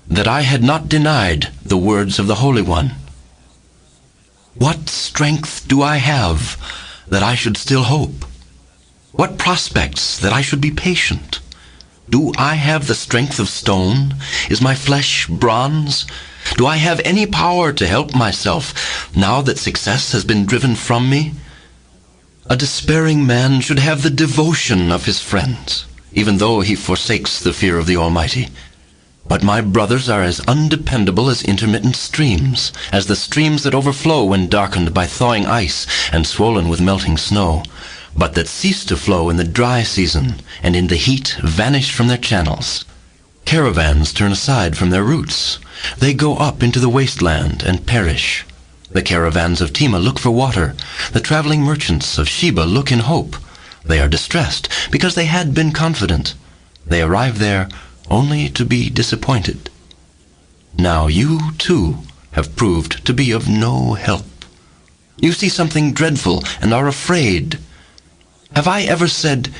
that I had not denied the words of the Holy One. What strength do I have that I should still hope? What prospects that I should be patient? Do I have the strength of stone? Is my flesh bronze? Do I have any power to help myself now that success has been driven from me? A despairing man should have the devotion of his friends, even though he forsakes the fear of the Almighty. But my brothers are as undependable as intermittent streams, as the streams that overflow when darkened by thawing ice and swollen with melting snow, but that cease to flow in the dry season, and in the heat vanish from their channels. Caravans turn aside from their routes. They go up into the wasteland and perish. The caravans of Tema look for water. The traveling merchants of Sheba look in hope. They are distressed because they had been confident. They arrive there only to be disappointed. Now you, too, have proved to be of no help. You see something dreadful and are afraid. Have I ever said,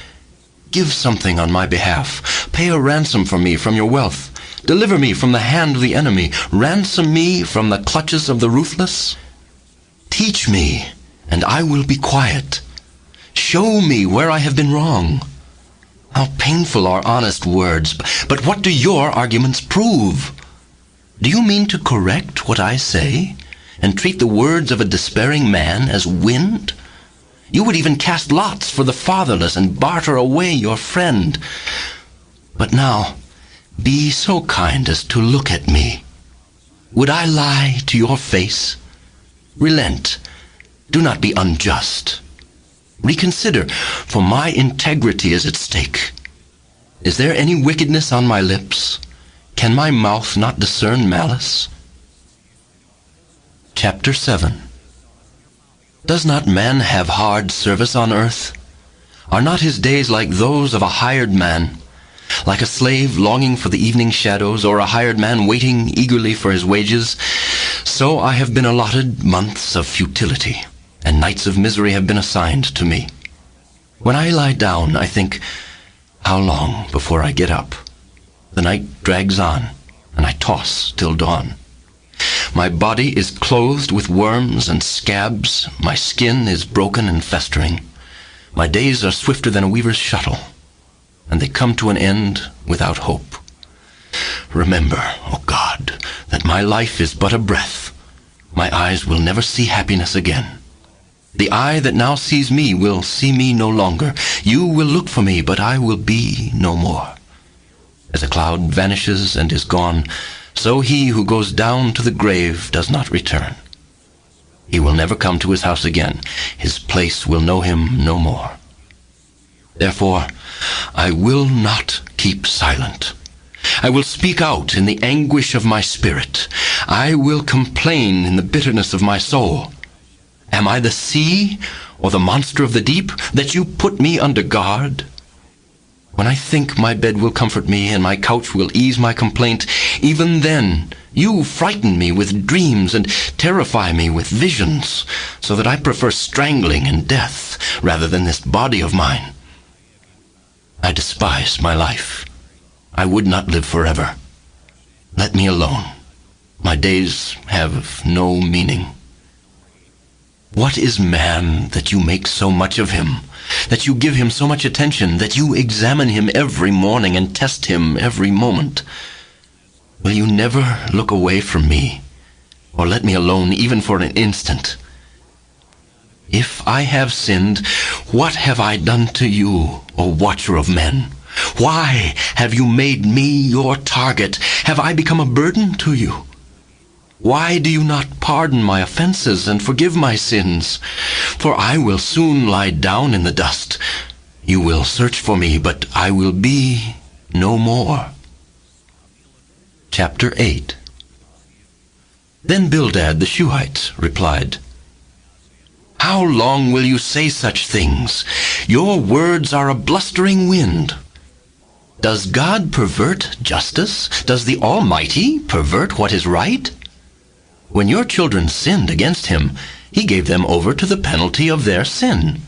"Give something on my behalf. Pay a ransom for me from your wealth. Deliver me from the hand of the enemy. Ransom me from the clutches of the ruthless"? Teach me, and I will be quiet. Show me where I have been wrong. How painful are honest words, but what do your arguments prove? Do you mean to correct what I say, and treat the words of a despairing man as wind? You would even cast lots for the fatherless and barter away your friend. But now, be so kind as to look at me. Would I lie to your face? Relent. Do not be unjust. Reconsider, for my integrity is at stake. Is there any wickedness on my lips? Can my mouth not discern malice? Chapter 7. Does not man have hard service on earth? Are not his days like those of a hired man? Like a slave longing for the evening shadows, or a hired man waiting eagerly for his wages? So I have been allotted months of futility, and nights of misery have been assigned to me. When I lie down, I think, how long before I get up? The night drags on, and I toss till dawn. My body is clothed with worms and scabs. My skin is broken and festering. My days are swifter than a weaver's shuttle, and they come to an end without hope. Remember, O God, that my life is but a breath. My eyes will never see happiness again. The eye that now sees me will see me no longer. You will look for me, but I will be no more. As a cloud vanishes and is gone, so he who goes down to the grave does not return. He will never come to his house again. His place will know him no more. Therefore, I will not keep silent. I will speak out in the anguish of my spirit. I will complain in the bitterness of my soul. Am I the sea or the monster of the deep that you put me under guard? When I think my bed will comfort me and my couch will ease my complaint, even then you frighten me with dreams and terrify me with visions, so that I prefer strangling and death rather than this body of mine. I despise my life. I would not live forever. Let me alone. My days have no meaning. What is man that you make so much of him, that you give him so much attention, that you examine him every morning and test him every moment? Will you never look away from me, or let me alone even for an instant? If I have sinned, what have I done to you, O watcher of men? Why have you made me your target? Have I become a burden to you? Why do you not pardon my offenses and forgive my sins? For I will soon lie down in the dust. You will search for me, but I will be no more. Chapter 8. Then Bildad the Shuhite replied, How long will you say such things? Your words are a blustering wind. Does God pervert justice? Does the Almighty pervert what is right? When your children sinned against him, he gave them over to the penalty of their sin.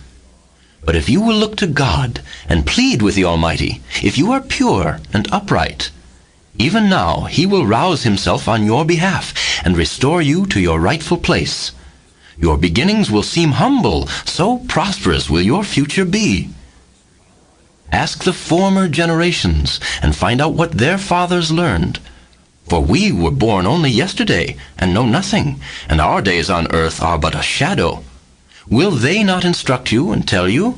But if you will look to God and plead with the Almighty, if you are pure and upright, even now he will rouse himself on your behalf and restore you to your rightful place. Your beginnings will seem humble, so prosperous will your future be. Ask the former generations and find out what their fathers learned. For we were born only yesterday and know nothing, and our days on earth are but a shadow. Will they not instruct you and tell you?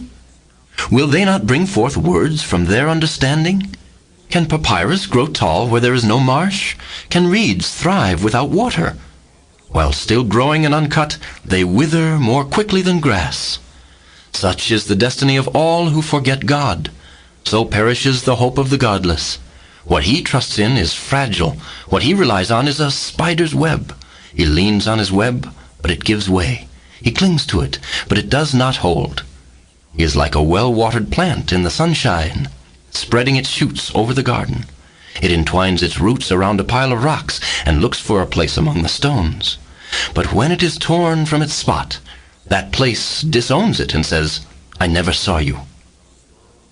Will they not bring forth words from their understanding? Can papyrus grow tall where there is no marsh? Can reeds thrive without water? While still growing and uncut, they wither more quickly than grass. Such is the destiny of all who forget God. So perishes the hope of the godless. What he trusts in is fragile. What he relies on is a spider's web. He leans on his web, but it gives way. He clings to it, but it does not hold. He is like a well-watered plant in the sunshine, spreading its shoots over the garden. It entwines its roots around a pile of rocks and looks for a place among the stones. But when it is torn from its spot, that place disowns it and says, I never saw you.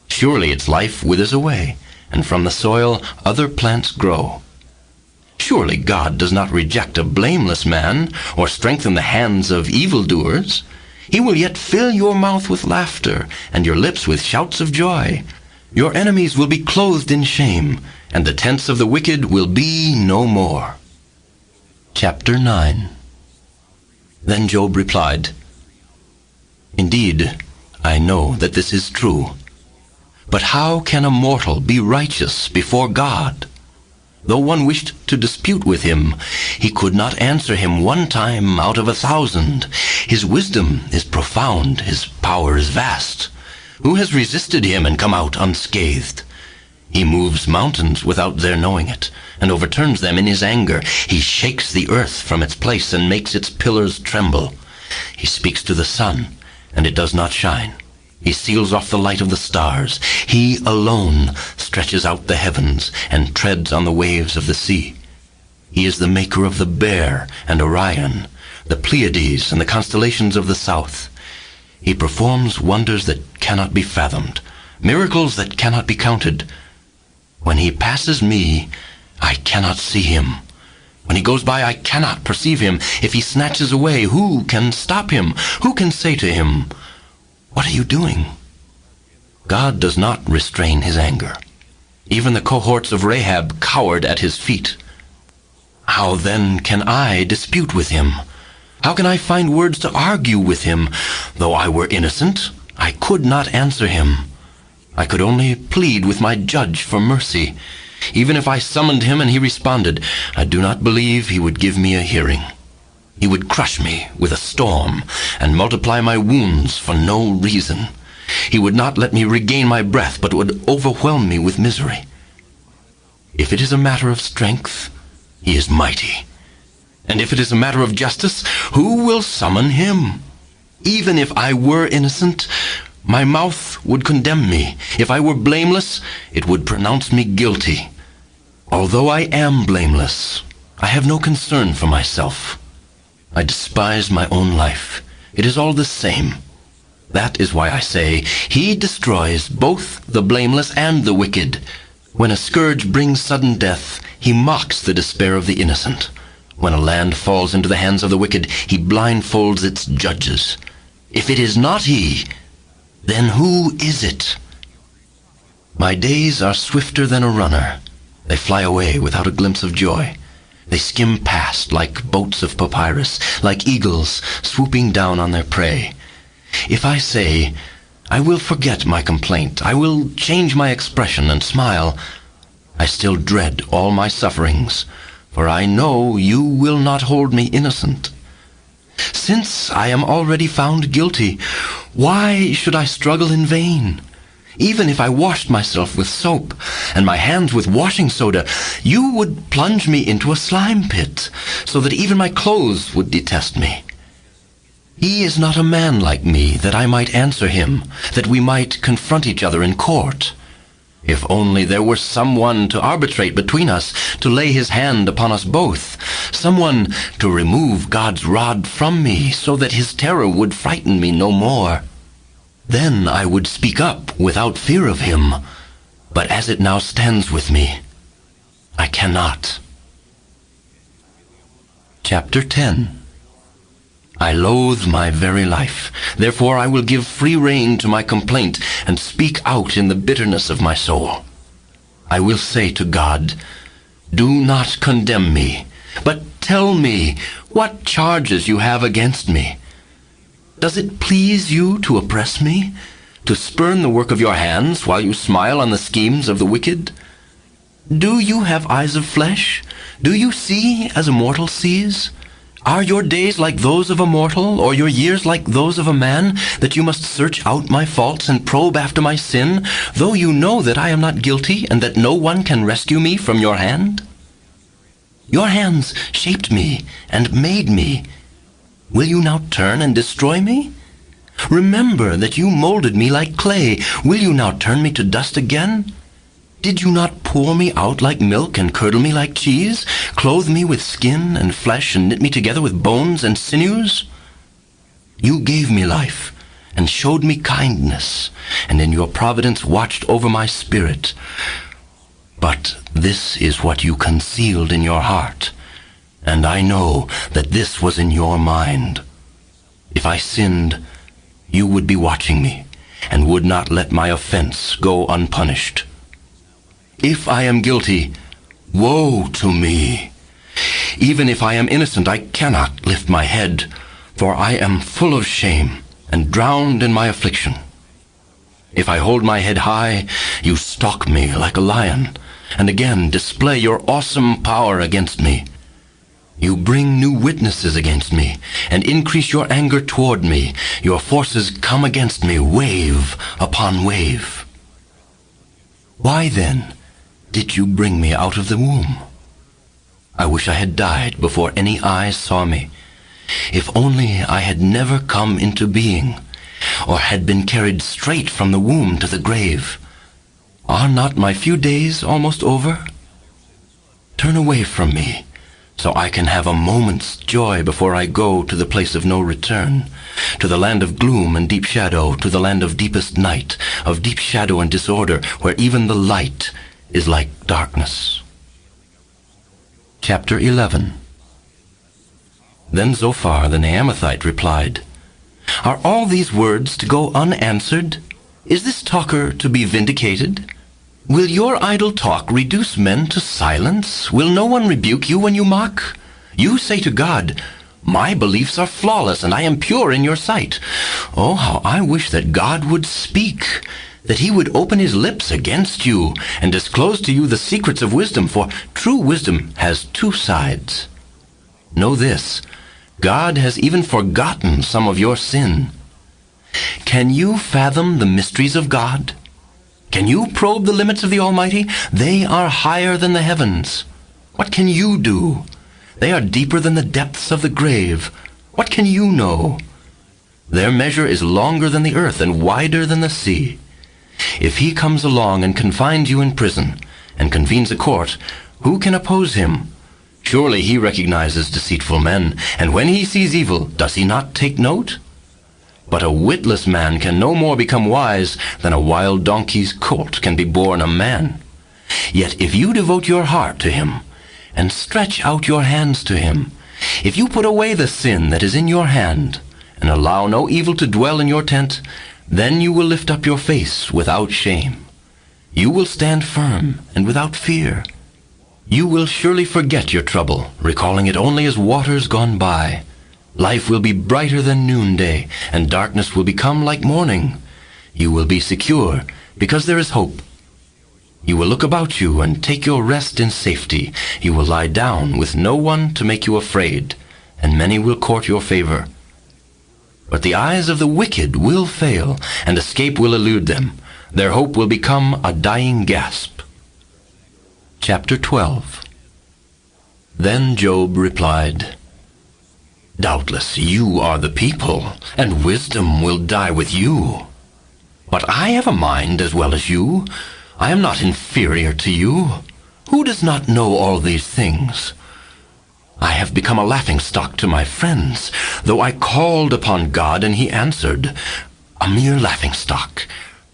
Surely its life withers away, and from the soil other plants grow. Surely God does not reject a blameless man or strengthen the hands of evildoers. He will yet fill your mouth with laughter and your lips with shouts of joy. Your enemies will be clothed in shame, and the tents of the wicked will be no more. Chapter 9. Then Job replied, Indeed, I know that this is true. But how can a mortal be righteous before God? Though one wished to dispute with him, he could not answer him one time out of 1,000. His wisdom is profound, his power is vast. Who has resisted him and come out unscathed? He moves mountains without their knowing it, and overturns them in his anger. He shakes the earth from its place and makes its pillars tremble. He speaks to the sun, and it does not shine. He seals off the light of the stars. He alone stretches out the heavens and treads on the waves of the sea. He is the maker of the Bear and Orion, the Pleiades and the constellations of the south. He performs wonders that cannot be fathomed, miracles that cannot be counted. When he passes me, I cannot see him. When he goes by, I cannot perceive him. If he snatches away, who can stop him? Who can say to him, What are you doing? God does not restrain his anger. Even the cohorts of Rahab cowered at his feet. How then can I dispute with him? How can I find words to argue with him? Though I were innocent, I could not answer him. I could only plead with my judge for mercy. Even if I summoned him and he responded, I do not believe he would give me a hearing. He would crush me with a storm and multiply my wounds for no reason. He would not let me regain my breath, but would overwhelm me with misery. If it is a matter of strength, he is mighty. And if it is a matter of justice, who will summon him? Even if I were innocent, my mouth would condemn me. If I were blameless, it would pronounce me guilty. Although I am blameless, I have no concern for myself. I despise my own life. It is all the same. That is why I say, he destroys both the blameless and the wicked. When a scourge brings sudden death, he mocks the despair of the innocent. When a land falls into the hands of the wicked, he blindfolds its judges. If it is not he, then who is it? My days are swifter than a runner. They fly away without a glimpse of joy. They skim past like boats of papyrus, like eagles swooping down on their prey. If I say, I will forget my complaint, I will change my expression and smile, I still dread all my sufferings, for I know you will not hold me innocent. Since I am already found guilty, why should I struggle in vain? Even if I washed myself with soap and my hands with washing soda, you would plunge me into a slime pit, so that even my clothes would detest me. He is not a man like me, that I might answer him, that we might confront each other in court. If only there were someone to arbitrate between us, to lay his hand upon us both, someone to remove God's rod from me, so that his terror would frighten me no more. Then I would speak up without fear of him, but as it now stands with me, I cannot. Chapter 10. I loathe my very life. Therefore I will give free rein to my complaint and speak out in the bitterness of my soul. I will say to God, do not condemn me, but tell me what charges you have against me. Does it please you to oppress me, to spurn the work of your hands while you smile on the schemes of the wicked? Do you have eyes of flesh? Do you see as a mortal sees? Are your days like those of a mortal, or your years like those of a man, that you must search out my faults and probe after my sin, though you know that I am not guilty, and that no one can rescue me from your hand? Your hands shaped me and made me. Will you now turn and destroy me? Remember that you molded me like clay. Will you now turn me to dust again? Did you not pour me out like milk and curdle me like cheese, clothe me with skin and flesh and knit me together with bones and sinews? You gave me life and showed me kindness, and in your providence watched over my spirit. But this is what you concealed in your heart, and I know that this was in your mind. If I sinned, you would be watching me, and would not let my offense go unpunished. If I am guilty, woe to me! Even if I am innocent, I cannot lift my head, for I am full of shame and drowned in my affliction. If I hold my head high, you stalk me like a lion, and again display your awesome power against me. You bring new witnesses against me, and increase your anger toward me. Your forces come against me, wave upon wave. Why then did you bring me out of the womb? I wish I had died before any eyes saw me. If only I had never come into being, or had been carried straight from the womb to the grave. Are not my few days almost over? Turn away from me, so I can have a moment's joy before I go to the place of no return, to the land of gloom and deep shadow, to the land of deepest night, of deep shadow and disorder, where even the light is like darkness. Chapter 11. Then Zophar the Naamathite replied, Are all these words to go unanswered? Is this talker to be vindicated? Will your idle talk reduce men to silence? Will no one rebuke you when you mock? You say to God, My beliefs are flawless, and I am pure in your sight. Oh, how I wish that God would speak, that he would open his lips against you, and disclose to you the secrets of wisdom, for true wisdom has two sides. Know this, God has even forgotten some of your sin. Can you fathom the mysteries of God? Can you probe the limits of the Almighty? They are higher than the heavens. What can you do? They are deeper than the depths of the grave. What can you know? Their measure is longer than the earth and wider than the sea. If he comes along and confines you in prison and convenes a court, who can oppose him? Surely he recognizes deceitful men, and when he sees evil, does he not take note? But a witless man can no more become wise than a wild donkey's colt can be born a man. Yet if you devote your heart to him, and stretch out your hands to him, if you put away the sin that is in your hand, and allow no evil to dwell in your tent, then you will lift up your face without shame. You will stand firm and without fear. You will surely forget your trouble, recalling it only as waters gone by. Life will be brighter than noonday, and darkness will become like morning. You will be secure, because there is hope. You will look about you and take your rest in safety. You will lie down with no one to make you afraid, and many will court your favor. But the eyes of the wicked will fail, and escape will elude them. Their hope will become a dying gasp. Chapter 12. Then Job replied, Doubtless you are the people, and wisdom will die with you. But I have a mind as well as you. I am not inferior to you. Who does not know all these things? I have become a laughingstock to my friends, though I called upon God and he answered, a mere laughingstock,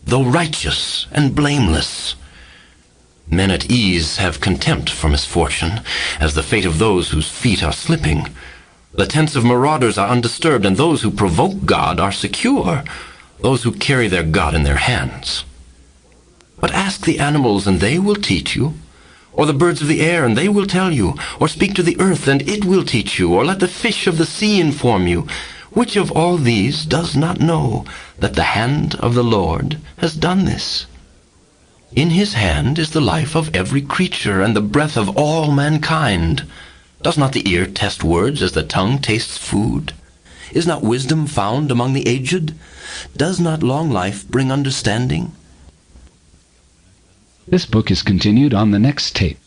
though righteous and blameless. Men at ease have contempt for misfortune, as the fate of those whose feet are slipping. The tents of marauders are undisturbed, and those who provoke God are secure, those who carry their God in their hands. But ask the animals, and they will teach you, or the birds of the air, and they will tell you, or speak to the earth, and it will teach you, or let the fish of the sea inform you. Which of all these does not know that the hand of the Lord has done this? In his hand is the life of every creature, and the breath of all mankind. Does not the ear test words as the tongue tastes food? Is not wisdom found among the aged? Does not long life bring understanding? This book is continued on the next tape.